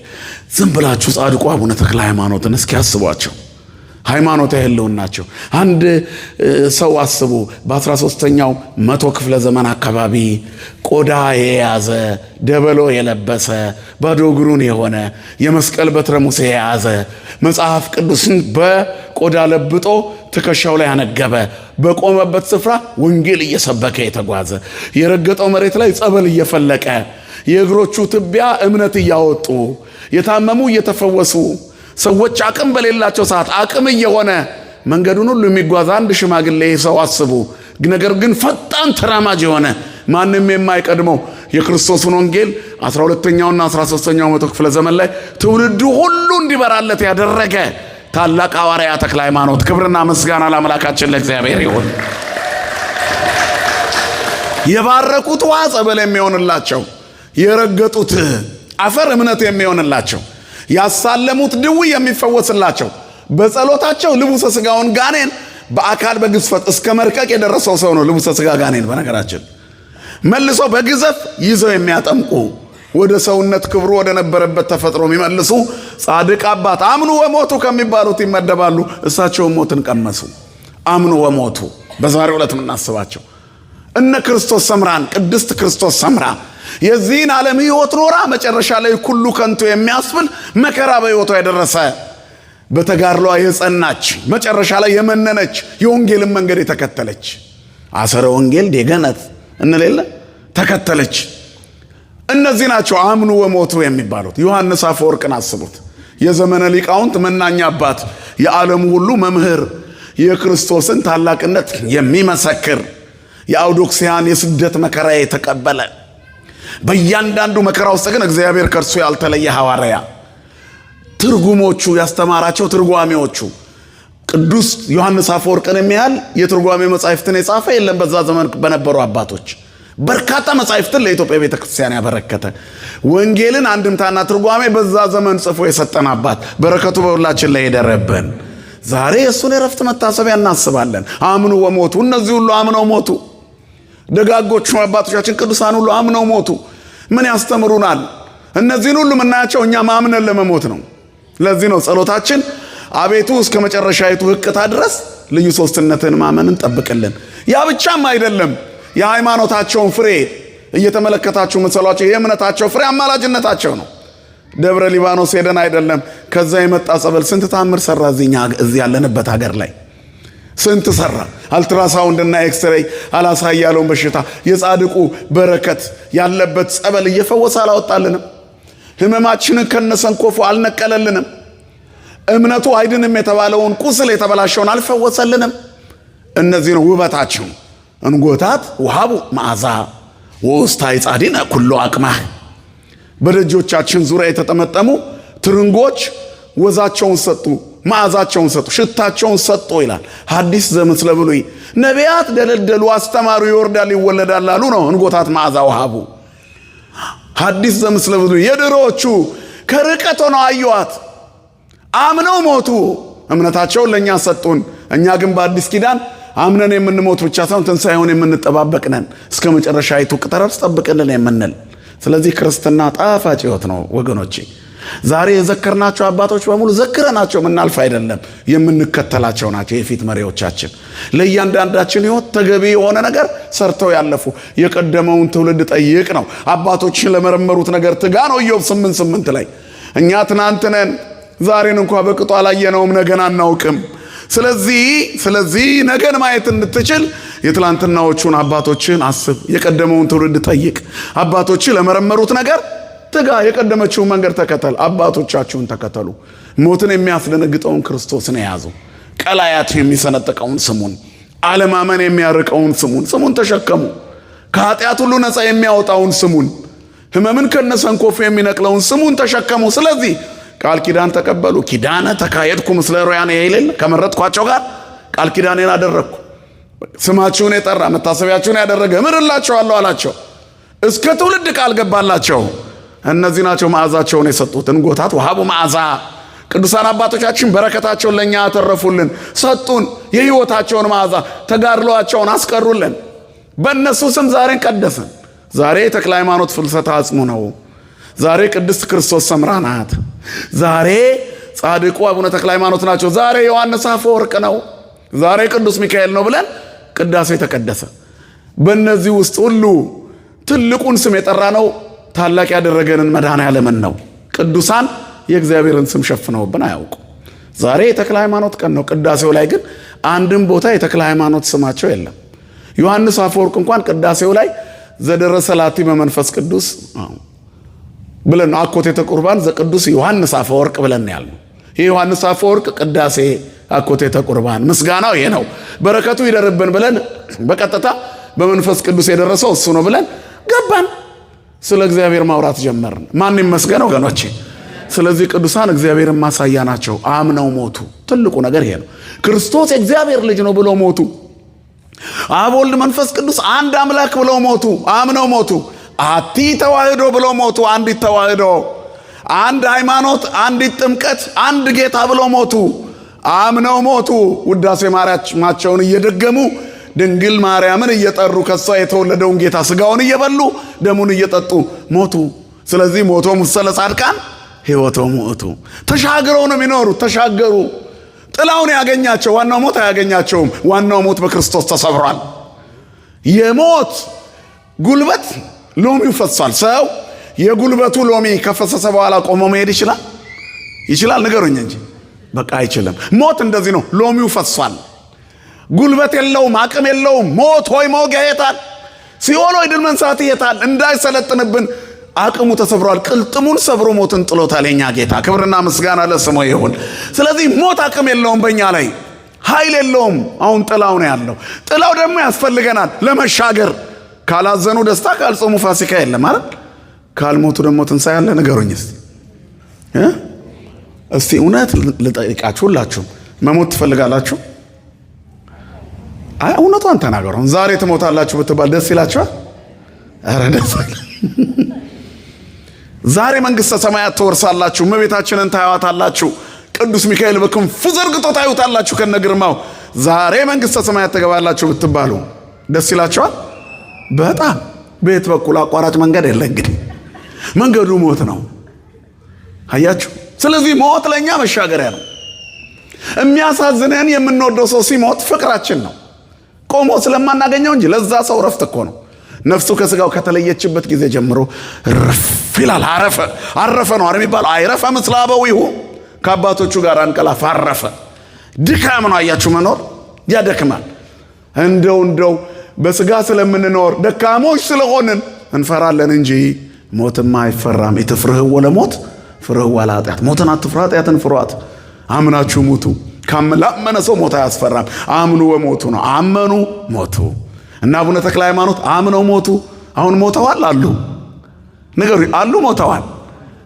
ዝም ብላችሁ ጻድቁ አቡነ ተክለ ሃይማኖትን እስኪ አስቧቸው። ሃይማኖት ያለውን ናቸው። አንድ ሰው አስቡ። በ13ኛው መቶ ክፍለ ዘመን አካባቢ ቆዳ የያዘ ደበሎ የለበሰ ባዶ እግሩን የሆነ የመስቀል በትረ ሙሴ የያዘ መጽሐፍ ቅዱስን በቆዳ ለብጦ ትከሻው ላይ ያነገበ በቆመበት ስፍራ ወንጌል እየሰበከ የተጓዘ የረገጠው መሬት ላይ ጸበል እየፈለቀ የእግሮቹ ትቢያ እምነት እያወጡ የታመሙ እየተፈወሱ ሰዎች አቅም በሌላቸው ሰዓት አቅም እየሆነ መንገዱን ሁሉ የሚጓዝ አንድ ሽማግሌ ሰው አስቡ። ነገር ግን ፈጣን ተራማጅ የሆነ ማንም የማይቀድመው የክርስቶስን ወንጌል 12ኛውና 13ኛው መቶ ክፍለ ዘመን ላይ ትውልዱ ሁሉ እንዲበራለት ያደረገ ታላቅ ሐዋርያ ተክለ ሃይማኖት። ክብርና ምስጋና ለአምላካችን ለእግዚአብሔር ይሁን። የባረኩት ውሃ ጸበል የሚሆንላቸው፣ የረገጡት አፈር እምነት የሚሆንላቸው፣ ያሳለሙት ድዊ የሚፈወስላቸው፣ በጸሎታቸው ልቡሰ ሥጋውን ጋኔን በአካል በግዝፈት እስከ መርቀቅ የደረሰው ሰው ነው ልቡሰ ሥጋ ጋኔን። በነገራችን መልሶ በግዘፍ ይዘው የሚያጠምቁ ወደ ሰውነት ክብሩ ወደ ነበረበት ተፈጥሮ የሚመልሱ ጻድቅ አባት አምኑ ወሞቱ ከሚባሉት ይመደባሉ። እሳቸውም ሞትን ቀመሱ፣ አምኑ ወሞቱ። በዛሬው ዕለት የምናስባቸው እነ ክርስቶስ ሰምራን፣ ቅድስት ክርስቶስ ሰምራ የዚህን ዓለም ሕይወት ኖራ መጨረሻ ላይ ኩሉ ከንቱ የሚያስብል መከራ በሕይወቷ የደረሰ በተጋድሏ የጸናች መጨረሻ ላይ የመነነች የወንጌልን መንገድ የተከተለች አሰረ ወንጌል ዴገነት እንሌለ ተከተለች። እነዚህ ናቸው አምኑ ወሞቱ የሚባሉት። ዮሐንስ አፈወርቅን አስቡት። የዘመነ ሊቃውንት መናኛ አባት፣ የዓለሙ ሁሉ መምህር፣ የክርስቶስን ታላቅነት የሚመሰክር የአውዶክሲያን የስደት መከራ የተቀበለ በእያንዳንዱ መከራ ውስጥ ግን እግዚአብሔር ከእርሱ ያልተለየ ሐዋርያ። ትርጉሞቹ ያስተማራቸው ትርጓሜዎቹ ቅዱስ ዮሐንስ አፈወርቅን የሚያህል የትርጓሜ መጻሕፍትን የጻፈ የለም በዛ ዘመን በነበሩ አባቶች። በርካታ መጻሕፍትን ለኢትዮጵያ ቤተክርስቲያን ያበረከተ ወንጌልን አንድምታና ትርጓሜ በዛ ዘመን ጽፎ የሰጠን አባት፣ በረከቱ በሁላችን ላይ ይደረብን። ዛሬ እሱን የረፍት መታሰቢያ እናስባለን። አምኑ ወሞቱ። እነዚህ ሁሉ አምነው ሞቱ። ደጋጎቹ አባቶቻችን ቅዱሳን ሁሉ አምነው ሞቱ። ምን ያስተምሩናል? እነዚህን ሁሉ የምናያቸው እኛ ማምነን ለመሞት ነው። ለዚህ ነው ጸሎታችን አቤቱ እስከ መጨረሻይቱ ሕቅታ ድረስ ልዩ ሶስትነትን ማመንን ጠብቅልን። ያ ብቻም አይደለም፣ የሃይማኖታቸውን ፍሬ እየተመለከታችሁ መሰሏቸው። የእምነታቸው ፍሬ አማላጅነታቸው ነው። ደብረ ሊባኖስ ሄደን አይደለም ከዛ የመጣ ጸበል ስንት ታምር ሰራ። እዚህ ያለንበት ሀገር ላይ ስንት ሰራ። አልትራሳውንድ እና ኤክስሬይ አላሳይ ያለውን በሽታ የጻድቁ በረከት ያለበት ጸበል እየፈወሰ አላወጣልንም። ህመማችንን ከነሰንኮፉ አልነቀለልንም። እምነቱ አይድንም የተባለውን ቁስል የተበላሸውን አልፈወሰልንም። እነዚህ ነው ውበታቸው። እንጎታት ውሃቡ መዓዛ ወውስታይ ጻዲነ ኩሎ አቅማህ። በደጆቻችን ዙሪያ የተጠመጠሙ ትርንጎች ወዛቸውን ሰጡ፣ መዓዛቸውን ሰጡ፣ ሽታቸውን ሰጡ ይላል ሐዲስ ዘምስለ ብሉይ። ነቢያት ደለደሉ፣ አስተማሩ፣ ይወርዳል ይወለዳል አሉ ነው እንጎታት መዓዛ ውሃቡ። ሐዲስ ዘምስለ ብሉይ የድሮዎቹ ከርቀት ሆነው አዩዋት፣ አምነው ሞቱ። እምነታቸውን ለእኛ ሰጡን። እኛ ግን በአዲስ ኪዳን አምነን የምንሞት ብቻ ሳይሆን ትንሣኤውን የምንጠባበቅ ነን። እስከ መጨረሻይቱ ቅጠረፍ ጠብቅልን የምንል። ስለዚህ ክርስትና ጣፋጭ ሕይወት ነው ወገኖቼ። ዛሬ የዘከርናቸው አባቶች በሙሉ ዘክረናቸው የምናልፍ አይደለም፣ የምንከተላቸው ናቸው የፊት መሪዎቻችን። ለእያንዳንዳችን ሕይወት ተገቢ የሆነ ነገር ሰርተው ያለፉ። የቀደመውን ትውልድ ጠይቅ ነው። አባቶችን ለመረመሩት ነገር ትጋ ነው ኢዮብ 8:8 ላይ። እኛ ትናንትነን ዛሬን እንኳ በቅጡ አላየነውም፣ ነገን አናውቅም። ስለዚህ ነገን ማየት እንድትችል የትላንትናዎቹን አባቶችን አስብ፣ የቀደመውን ትውልድ ጠይቅ። አባቶችን ለመረመሩት ነገር ትጋ፣ የቀደመችውን መንገድ ተከተል፣ አባቶቻችሁን ተከተሉ። ሞትን የሚያስደነግጠውን ክርስቶስን የያዙ፣ ቀላያት የሚሰነጥቀውን ስሙን፣ አለማመን የሚያርቀውን ስሙን ተሸከሙ። ከኃጢአት ሁሉ ነፃ የሚያወጣውን ስሙን፣ ህመምን ከነሰንኮፉ የሚነቅለውን ስሙን ተሸከሙ። ስለዚህ ቃል ኪዳን ተቀበሉ። ኪዳነ ተካሄድኩ ምስለ ሮያን ይሄልን ከመረጥኳቸው ጋር ቃል ኪዳኔን አደረግኩ። ስማችሁን የጠራ መታሰቢያችሁን ያደረገ እምርላቸዋለሁ አላቸው። እስከ ትውልድ ቃል ገባላቸው። እነዚህ ናቸው መዓዛቸውን የሰጡት። እንጎታት ውሃቡ መዓዛ። ቅዱሳን አባቶቻችን በረከታቸውን ለእኛ ያተረፉልን፣ ሰጡን። የህይወታቸውን መዓዛ ተጋድሏቸውን አስቀሩልን። በእነሱ ስም ዛሬን ቀደስን። ዛሬ ተክለ ሃይማኖት ፍልሰታ አጽሙ ነው። ዛሬ ቅድስት ክርስቶስ ሰምራ ናት። ዛሬ ጻድቁ አቡነ ተክለ ሃይማኖት ናቸው። ዛሬ ዮሐንስ አፈወርቅ ነው። ዛሬ ቅዱስ ሚካኤል ነው ብለን ቅዳሴ ተቀደሰ። በእነዚህ ውስጥ ሁሉ ትልቁን ስም የጠራ ነው ታላቅ ያደረገንን መድኃኔዓለምን ነው። ቅዱሳን የእግዚአብሔርን ስም ሸፍነውብን አያውቁ። ዛሬ የተክለ ሃይማኖት ቀን ነው። ቅዳሴው ላይ ግን አንድም ቦታ የተክለ ሃይማኖት ስማቸው የለም። ዮሐንስ አፈወርቅ እንኳን ቅዳሴው ላይ ዘደረሰ ላቲ በመንፈስ ቅዱስ ብለን አኮቴተ ቁርባን ዘቅዱስ ዮሐንስ አፈወርቅ ብለን ያልነው። ይህ ዮሐንስ አፈወርቅ ቅዳሴ አኮቴተ ቁርባን ምስጋናው ይሄ ነው። በረከቱ ይደርብን ብለን በቀጥታ በመንፈስ ቅዱስ የደረሰው እሱ ነው ብለን ገባን። ስለ እግዚአብሔር ማውራት ጀመርን። ማን ይመስገን ወገኖቼ። ስለዚህ ቅዱሳን እግዚአብሔርን ማሳያ ናቸው። አምነው ሞቱ። ትልቁ ነገር ይሄ ነው። ክርስቶስ የእግዚአብሔር ልጅ ነው ብለው ሞቱ። አብ ወልድ መንፈስ ቅዱስ አንድ አምላክ ብለው ሞቱ። አምነው ሞቱ። አቲ ተዋህዶ ብለው ሞቱ። አንዲት ተዋህዶ፣ አንድ ሃይማኖት፣ አንዲት ጥምቀት፣ አንድ ጌታ ብለው ሞቱ። አምነው ሞቱ። ውዳሴ ማርያማቸውን እየደገሙ ድንግል ማርያምን እየጠሩ ከሷ የተወለደውን ጌታ ስጋውን እየበሉ ደሙን እየጠጡ ሞቱ። ስለዚህ ሞቶ ሙሰለ ጻድቃን ሕይወቶ ሞቱ። ተሻግረው ነው የሚኖሩት። ተሻገሩ። ጥላውን ያገኛቸው ዋናው ሞት አያገኛቸውም። ዋናው ሞት በክርስቶስ ተሰብሯል። የሞት ጉልበት ሎሚው ፈሷል። ሰው የጉልበቱ ሎሚ ከፈሰሰ በኋላ ቆሞ መሄድ ይችላል? ይችላል? ንገሩኝ እንጂ በቃ አይችልም። ሞት እንደዚህ ነው። ሎሚው ፈሷል። ጉልበት የለውም፣ አቅም የለውም። ሞት ሆይ መውጊያ የታል? ሲኦል ሆይ ድል መንሳት የታል? እንዳይሰለጥንብን አቅሙ ተሰብሯል። ቅልጥሙን ሰብሮ ሞትን ጥሎታል የኛ ጌታ። ክብርና ምስጋና ለስሙ ይሁን። ስለዚህ ሞት አቅም የለውም፣ በእኛ ላይ ኃይል የለውም። አሁን ጥላው ነው ያለው። ጥላው ደግሞ ያስፈልገናል ለመሻገር። ካላዘኑ ደስታ፣ ካልጾሙ ፋሲካ የለም አይደል? ካልሞቱ ደግሞ ትንሣኤ ያለ። ንገሩኝ እስቲ እውነት ልጠይቃችሁ፣ ሁላችሁም መሞት ትፈልጋላችሁ? አይ እውነቷን ተናገሩ። ዛሬ ትሞታላችሁ ብትባል ደስ ይላችኋል? ኧረ ደስ አይልም። ዛሬ መንግሥተ ሰማያት ትወርሳላችሁ። እመቤታችንን ታዩዋታላችሁ። ቅዱስ ሚካኤል በክንፉ ዘርግቶ ታዩታላችሁ ከነግርማው። ዛሬ መንግሥተ ሰማያት ትገባላችሁ ብትባሉ ደስ ይላችኋል? በጣም በየት በኩል አቋራጭ መንገድ የለ። እንግዲህ መንገዱ ሞት ነው። አያችሁ። ስለዚህ ሞት ለእኛ መሻገሪያ ነው። የሚያሳዝነን የምንወደው ሰው ሲሞት ፍቅራችን ነው። ቆሞ ስለማናገኘው እንጂ ለዛ ሰው ረፍት እኮ ነው። ነፍሱ ከስጋው ከተለየችበት ጊዜ ጀምሮ ረፍ ይላል። አረፈ ነው የሚባለው። አይረፈ ምስለ አበዊሁ፣ ከአባቶቹ ጋር አንቀላፋ አረፈ። ድካም ነው። አያችሁ፣ መኖር ያደክማል። እንደው በስጋ ስለምንኖር ደካሞች ስለሆንን እንፈራለን እንጂ ሞትማ አይፈራም። ኢትፍርህዎ ለሞት ፍርህዋ ለኃጢአት። ሞትን አትፍሩ፣ ኃጢአትን ፍሯት። አምናችሁ ሙቱ። ላመነ ሰው ሞት አያስፈራም። አምኑ ወሞቱ ነው። አመኑ ሞቱ። እና አቡነ ተክለ ሃይማኖት አምነው ሞቱ። አሁን ሞተዋል አሉ። ነገሩ አሉ፣ ሞተዋል።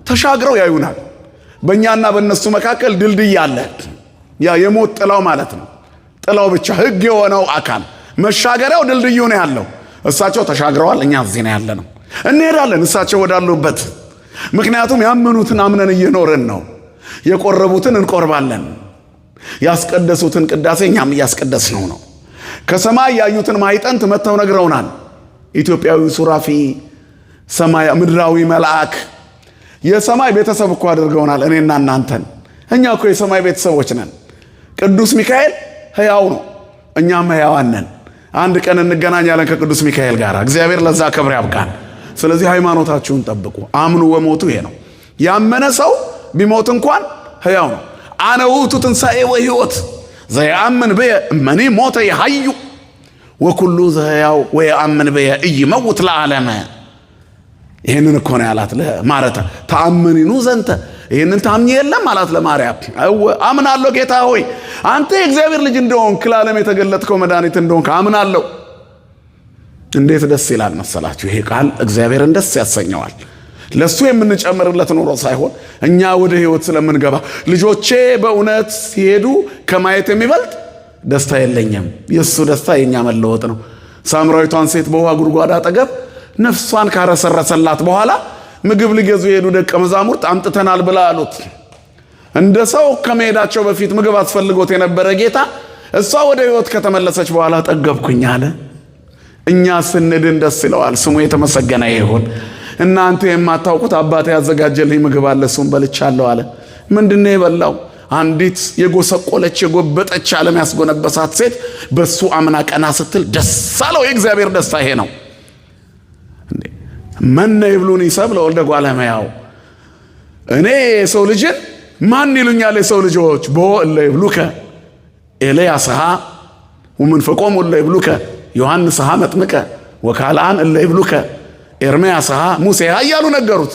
ተሻግረው ያዩናል። በእኛና በእነሱ መካከል ድልድይ አለ። ያ የሞት ጥላው ማለት ነው። ጥላው ብቻ ሕግ የሆነው አካል መሻገሪያው ድልድዩ ነው ያለው። እሳቸው ተሻግረዋል፣ እኛ እዚህ ነው ያለ ነው። እንሄዳለን እሳቸው ወዳሉበት። ምክንያቱም ያመኑትን አምነን እየኖርን ነው። የቆረቡትን እንቆርባለን። ያስቀደሱትን ቅዳሴ እኛም እያስቀደስነው ነው። ከሰማይ ያዩትን ማይጠንት መጥተው ነግረውናል። ኢትዮጵያዊ ሱራፊ፣ ሰማይ ምድራዊ መልአክ፣ የሰማይ ቤተሰብ እኮ አድርገውናል እኔና እናንተን። እኛ እኮ የሰማይ ቤተሰቦች ነን። ቅዱስ ሚካኤል ሕያው ነው፣ እኛም ሕያዋን ነን። አንድ ቀን እንገናኛለን ከቅዱስ ሚካኤል ጋር። እግዚአብሔር ለዛ ክብር ያብቃን። ስለዚህ ሃይማኖታችሁን ጠብቁ። አምኑ ወሞቱ ይሄ ነው። ያመነ ሰው ቢሞት እንኳን ሕያው ነው። አነ ውእቱ ትንሣኤ ወሕይወት ዘየአምን ብየ እመኒ ሞተ ይሐዩ ወኩሉ ዘሕያው ወየአምን ብየ ኢይመውት ለዓለመ። ይህንን እኮ ነው ያላት ለማረታ። ተአመኒኑ ዘንተ፣ ይህንን ታምኜ የለም አላት ለማርያም። አምናለሁ ጌታ ሆይ አንተ የእግዚአብሔር ልጅ እንደሆንክ ለዓለም የተገለጥከው መድኃኒት እንደሆንክ አምናለሁ። እንዴት ደስ ይላል መሰላችሁ! ይሄ ቃል እግዚአብሔርን ደስ ያሰኘዋል። ለሱ የምንጨምርለት ኑሮ ሳይሆን እኛ ወደ ሕይወት ስለምንገባ ልጆቼ በእውነት ሲሄዱ ከማየት የሚበልጥ ደስታ የለኝም። የሱ ደስታ የኛ መለወጥ ነው። ሳምራዊቷን ሴት በውሃ ጉድጓድ አጠገብ ነፍሷን ካረሰረሰላት በኋላ ምግብ ሊገዙ የሄዱ ደቀ መዛሙርት አምጥተናል ብላ አሉት። እንደ ሰው ከመሄዳቸው በፊት ምግብ አስፈልጎት የነበረ ጌታ እሷ ወደ ሕይወት ከተመለሰች በኋላ ጠገብኩኝ አለ። እኛ ስንድን ደስ ይለዋል። ስሙ የተመሰገነ ይሁን። እናንተ የማታውቁት አባቴ ያዘጋጀልኝ ምግብ አለ፣ እሱን በልቻለሁ አለ። ምንድነው የበላው? አንዲት የጎሰቆለች የጎበጠች ዓለም ያስጎነበሳት ሴት በሱ አምና ቀና ስትል ደስ አለው። የእግዚአብሔር ደስታ ይሄ ነው። መነ ይብሉኒ ሰብእ ለወልደ እጓለ እመሕያው፣ እኔ የሰው ልጅን ማን ይሉኛል የሰው ልጆች? ቦ እለ ይብሉከ ኤልያስሃ ወመንፈቆሙ እለ ይብሉከ ዮሐንስሃ መጥምቀ ወካልአን እለ ይብሉከ ኤርምያስሃ ሙሴሃ እያሉ ነገሩት።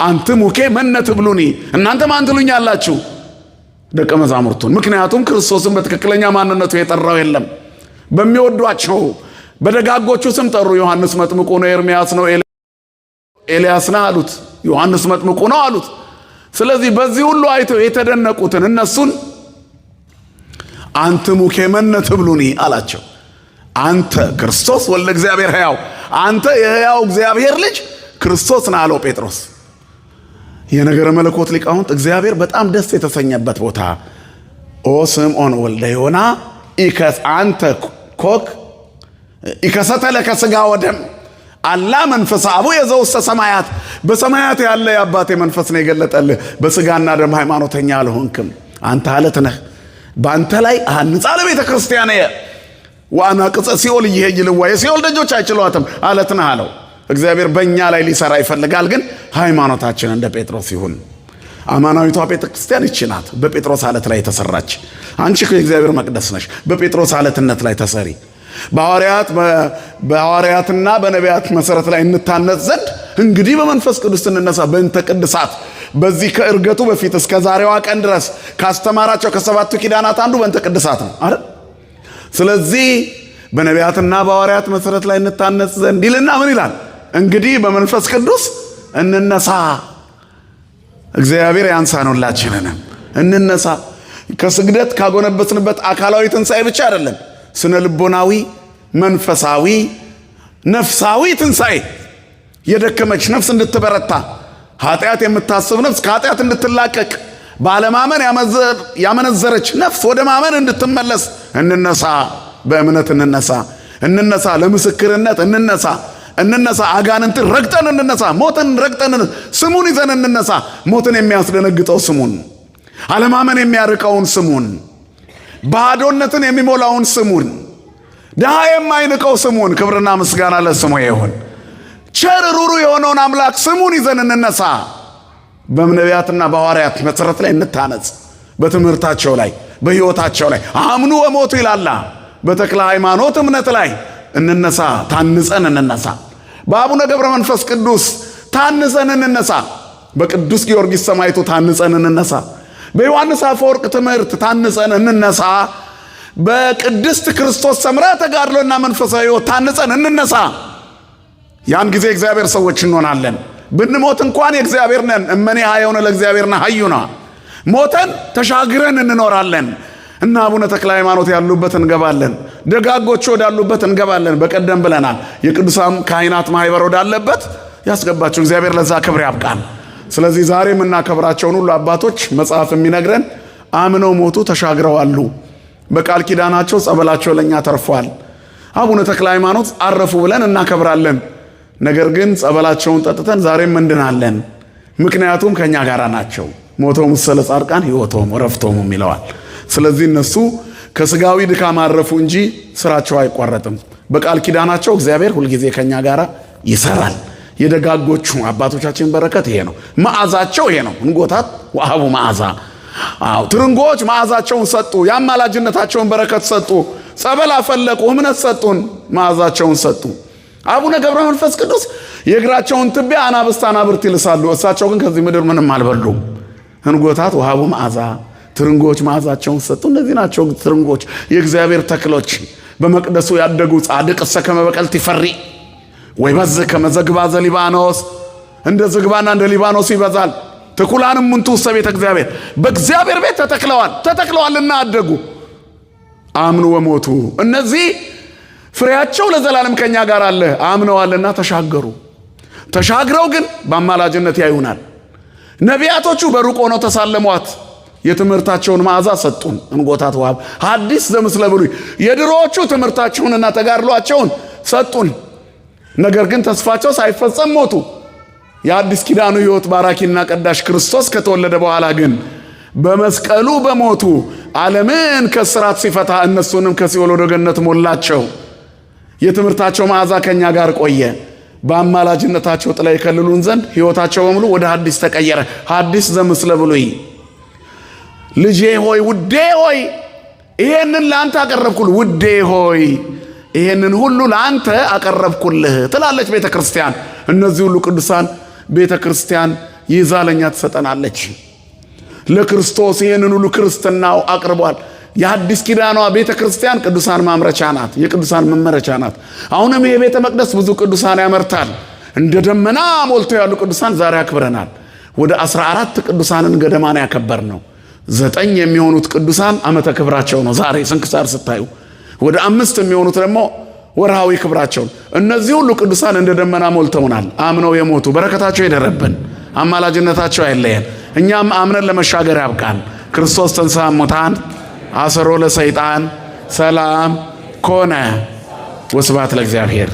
አንትሙኬ መነ ትብሉኒ፣ እናንተ ማን ትሉኛላችሁ? ደቀ መዛሙርቱን። ምክንያቱም ክርስቶስን በትክክለኛ ማንነቱ የጠራው የለም። በሚወዷቸው በደጋጎቹ ስም ጠሩ። ዮሐንስ መጥምቁ ነው፣ ኤርምያስ ነው፣ ኤልያስ ነው አሉት። ዮሐንስ መጥምቁ ነው አሉት። ስለዚህ በዚህ ሁሉ አይተው የተደነቁትን እነሱን አንትሙኬ መነ ትብሉኒ አላቸው። አንተ ክርስቶስ ወልደ እግዚአብሔር ሕያው፣ አንተ የሕያው እግዚአብሔር ልጅ ክርስቶስ ነህ አለው ጴጥሮስ። የነገረ መለኮት ሊቃውንት እግዚአብሔር በጣም ደስ የተሰኘበት ቦታ ኦ ስምዖን ወልደ ዮና አንተ ኮክ ኢከሰተ ለከ ሥጋ ወደም አላ መንፈስ አቡየ ዘውስተ ሰማያት፣ በሰማያት ያለ የአባቴ መንፈስ ነው የገለጠልህ፣ በሥጋና ደም ሃይማኖተኛ አልሆንክም። አንተ አለት ነህ፣ በአንተ ላይ አንጻ ለቤተ ክርስቲያን ወአናቅጸ ሲኦል ይሄይልዋ፣ የሲኦል ደጆች አይችሏትም አለት ነህ አለው። እግዚአብሔር በእኛ ላይ ሊሰራ ይፈልጋል። ግን ሃይማኖታችን እንደ ጴጥሮስ ይሁን። አማናዊቷ ቤተ ክርስቲያን ይህች ናት፣ በጴጥሮስ አለት ላይ ተሰራች። አንቺ የእግዚአብሔር መቅደስ ነሽ፣ በጴጥሮስ አለትነት ላይ ተሰሪ። በሐዋርያትና በነቢያት መሰረት ላይ እንታነጽ ዘንድ እንግዲህ በመንፈስ ቅዱስ እንነሳ። በእንተ ቅድሳት፣ በዚህ ከእርገቱ በፊት እስከ ዛሬዋ ቀን ድረስ ካስተማራቸው ከሰባቱ ኪዳናት አንዱ በእንተ ቅድሳት ነው አይደል? ስለዚህ በነቢያትና በሐዋርያት መሰረት ላይ እንታነጽ ዘንድ ይልና ምን ይላል? እንግዲህ በመንፈስ ቅዱስ እንነሳ። እግዚአብሔር ያንሳን ሁላችንንም እንነሳ። ከስግደት ካጎነበስንበት አካላዊ ትንሣኤ ብቻ አይደለም፣ ስነ ልቦናዊ፣ መንፈሳዊ፣ ነፍሳዊ ትንሣኤ። የደከመች ነፍስ እንድትበረታ፣ ኃጢአት የምታስብ ነፍስ ከኃጢአት እንድትላቀቅ፣ ባለማመን ያመነዘረች ነፍስ ወደ ማመን እንድትመለስ እንነሳ። በእምነት እንነሳ፣ እንነሳ። ለምስክርነት እንነሳ፣ እንነሳ። አጋንንትን ረግጠን እንነሳ፣ ሞትን ረግጠን ስሙን ይዘን እንነሳ። ሞትን የሚያስደነግጠው ስሙን፣ አለማመን የሚያርቀውን ስሙን፣ ባዶነትን የሚሞላውን ስሙን፣ ድሃ የማይንቀው ስሙን። ክብርና ምስጋና ለስሙ ይሁን። ቸር ሩሩ የሆነውን አምላክ ስሙን ይዘን እንነሳ። በነቢያትና በሐዋርያት መሰረት ላይ እንታነጽ። በትምህርታቸው ላይ በሕይወታቸው ላይ አምኑ ወሞቱ ይላላ። በተክለ ሃይማኖት እምነት ላይ እንነሳ፣ ታንጸን እንነሳ። በአቡነ ገብረ መንፈስ ቅዱስ ታንጸን እንነሳ። በቅዱስ ጊዮርጊስ ሰማዕቱ ታንጸን እንነሳ። በዮሐንስ አፈወርቅ ትምህርት ታንጸን እንነሳ። በቅድስት ክርስቶስ ሰምራ ተጋድሎና መንፈሳዊ ሕይወት ታንጸን እንነሳ። ያን ጊዜ እግዚአብሔር ሰዎች እንሆናለን። ብንሞት እንኳን የእግዚአብሔር ነን። እመኔ ሀየውነ ለእግዚአብሔርና ሀዩና፣ ሞተን ተሻግረን እንኖራለን እና አቡነ ተክለ ሃይማኖት ያሉበት እንገባለን። ደጋጎቹ ወዳሉበት እንገባለን። በቀደም ብለናል። የቅዱሳን ካህናት ማህበር ወዳለበት ያስገባቸው እግዚአብሔር ለዛ ክብር ያብቃን። ስለዚህ ዛሬ የምናከብራቸውን ሁሉ አባቶች መጽሐፍ የሚነግረን አምነው ሞቱ፣ ተሻግረዋሉ። በቃል ኪዳናቸው ጸበላቸው ለኛ ተርፏል። አቡነ ተክለ ሃይማኖት አረፉ ብለን እናከብራለን። ነገር ግን ጸበላቸውን ጠጥተን ዛሬም እንድናለን። ምክንያቱም ከኛ ጋር ናቸው። ሞቶም መሰለ ጻድቃን ሕይወቶም ወረፍቶም ይለዋል። ስለዚህ እነሱ ከስጋዊ ድካም አረፉ እንጂ ስራቸው አይቋረጥም። በቃል ኪዳናቸው እግዚአብሔር ሁልጊዜ ከኛ ጋር ይሰራል። የደጋጎቹ አባቶቻችን በረከት ይሄ ነው። መዓዛቸው ይሄ ነው። እንጎታት ወሀቡ መዓዛ። ትርንጎች መዓዛቸውን ሰጡ። የአማላጅነታቸውን በረከት ሰጡ። ጸበል አፈለቁ፣ እምነት ሰጡን፣ መዓዛቸውን ሰጡ። አቡነ ገብረ መንፈስ ቅዱስ የእግራቸውን ትቢያ አናብስት አናብርት ይልሳሉ። እሳቸው ግን ከዚህ ምድር ምንም አልበሉም። እንጎታት ወሀቡ መዓዛ፣ ትርንጎች መዓዛቸውን ሰጡ። እነዚህ ናቸው ትርንጎች፣ የእግዚአብሔር ተክሎች፣ በመቅደሱ ያደጉ። ጻድቅ እሰ ከመ በቀልት ይፈሪ ወይበዝሕ ከመ ዘግባ ዘሊባኖስ፣ እንደ ዝግባና እንደ ሊባኖስ ይበዛል። ትኩላንም ምንቱ ውስተ ቤተ እግዚአብሔር፣ በእግዚአብሔር ቤት ተተክለዋልና አደጉ። አምኑ ወሞቱ፣ እነዚህ ፍሬያቸው ለዘላለም ከኛ ጋር አለ። አምነዋልና ተሻገሩ። ተሻግረው ግን በአማላጅነት ያዩናል። ነቢያቶቹ በሩቅ ሆነው ተሳለሟት፣ የትምህርታቸውን መዓዛ ሰጡን። እንጎታት ወሀብ ሐዲስ ዘምስለ ብሉይ፣ የድሮዎቹ ትምህርታቸውንና ተጋድሏቸውን ሰጡን። ነገር ግን ተስፋቸው ሳይፈጸም ሞቱ። የአዲስ ኪዳኑ ሕይወት ባራኪና ቀዳሽ ክርስቶስ ከተወለደ በኋላ ግን በመስቀሉ በሞቱ ዓለምን ከስራት ሲፈታ እነሱንም ከሲኦል ወደ ገነት ሞላቸው። የትምህርታቸው መዓዛ ከኛ ጋር ቆየ። በአማላጅነታቸው ጥላ ይከልሉን ዘንድ ሕይወታቸው በሙሉ ወደ ሐዲስ ተቀየረ። ሐዲስ ዘምስለ ብሉይ። ልጄ ሆይ ውዴ ሆይ ይሄንን ለአንተ አቀረብኩልህ። ውዴ ሆይ ይሄንን ሁሉ ለአንተ አቀረብኩልህ ትላለች ቤተ ክርስቲያን። እነዚህ ሁሉ ቅዱሳን ቤተ ክርስቲያን ይዛ ለኛ ትሰጠናለች። ለክርስቶስ ይሄንን ሁሉ ክርስትናው አቅርቧል። የአዲስ ኪዳኗ ቤተ ክርስቲያን ቅዱሳን ማምረቻ ናት፣ የቅዱሳን መመረቻ ናት። አሁንም ይሄ ቤተ መቅደስ ብዙ ቅዱሳን ያመርታል። እንደ ደመና ሞልተው ያሉ ቅዱሳን ዛሬ አክብረናል። ወደ 14 ቅዱሳንን ገደማን ያከበር ነው። 9 የሚሆኑት ቅዱሳን ዓመተ ክብራቸው ነው ዛሬ ስንክሳር ስታዩ። ወደ 5 የሚሆኑት ደግሞ ወርሃዊ ክብራቸው። እነዚህ ሁሉ ቅዱሳን እንደ ደመና ሞልተውናል። አምነው የሞቱ በረከታቸው ይደረብን፣ አማላጅነታቸው አይለየን። እኛም አምነን ለመሻገር ያብቃን። ክርስቶስ ተንሥአ እሙታን አሰሮ ለሰይጣን ሰላም ኮነ። ወስብሐት ለእግዚአብሔር።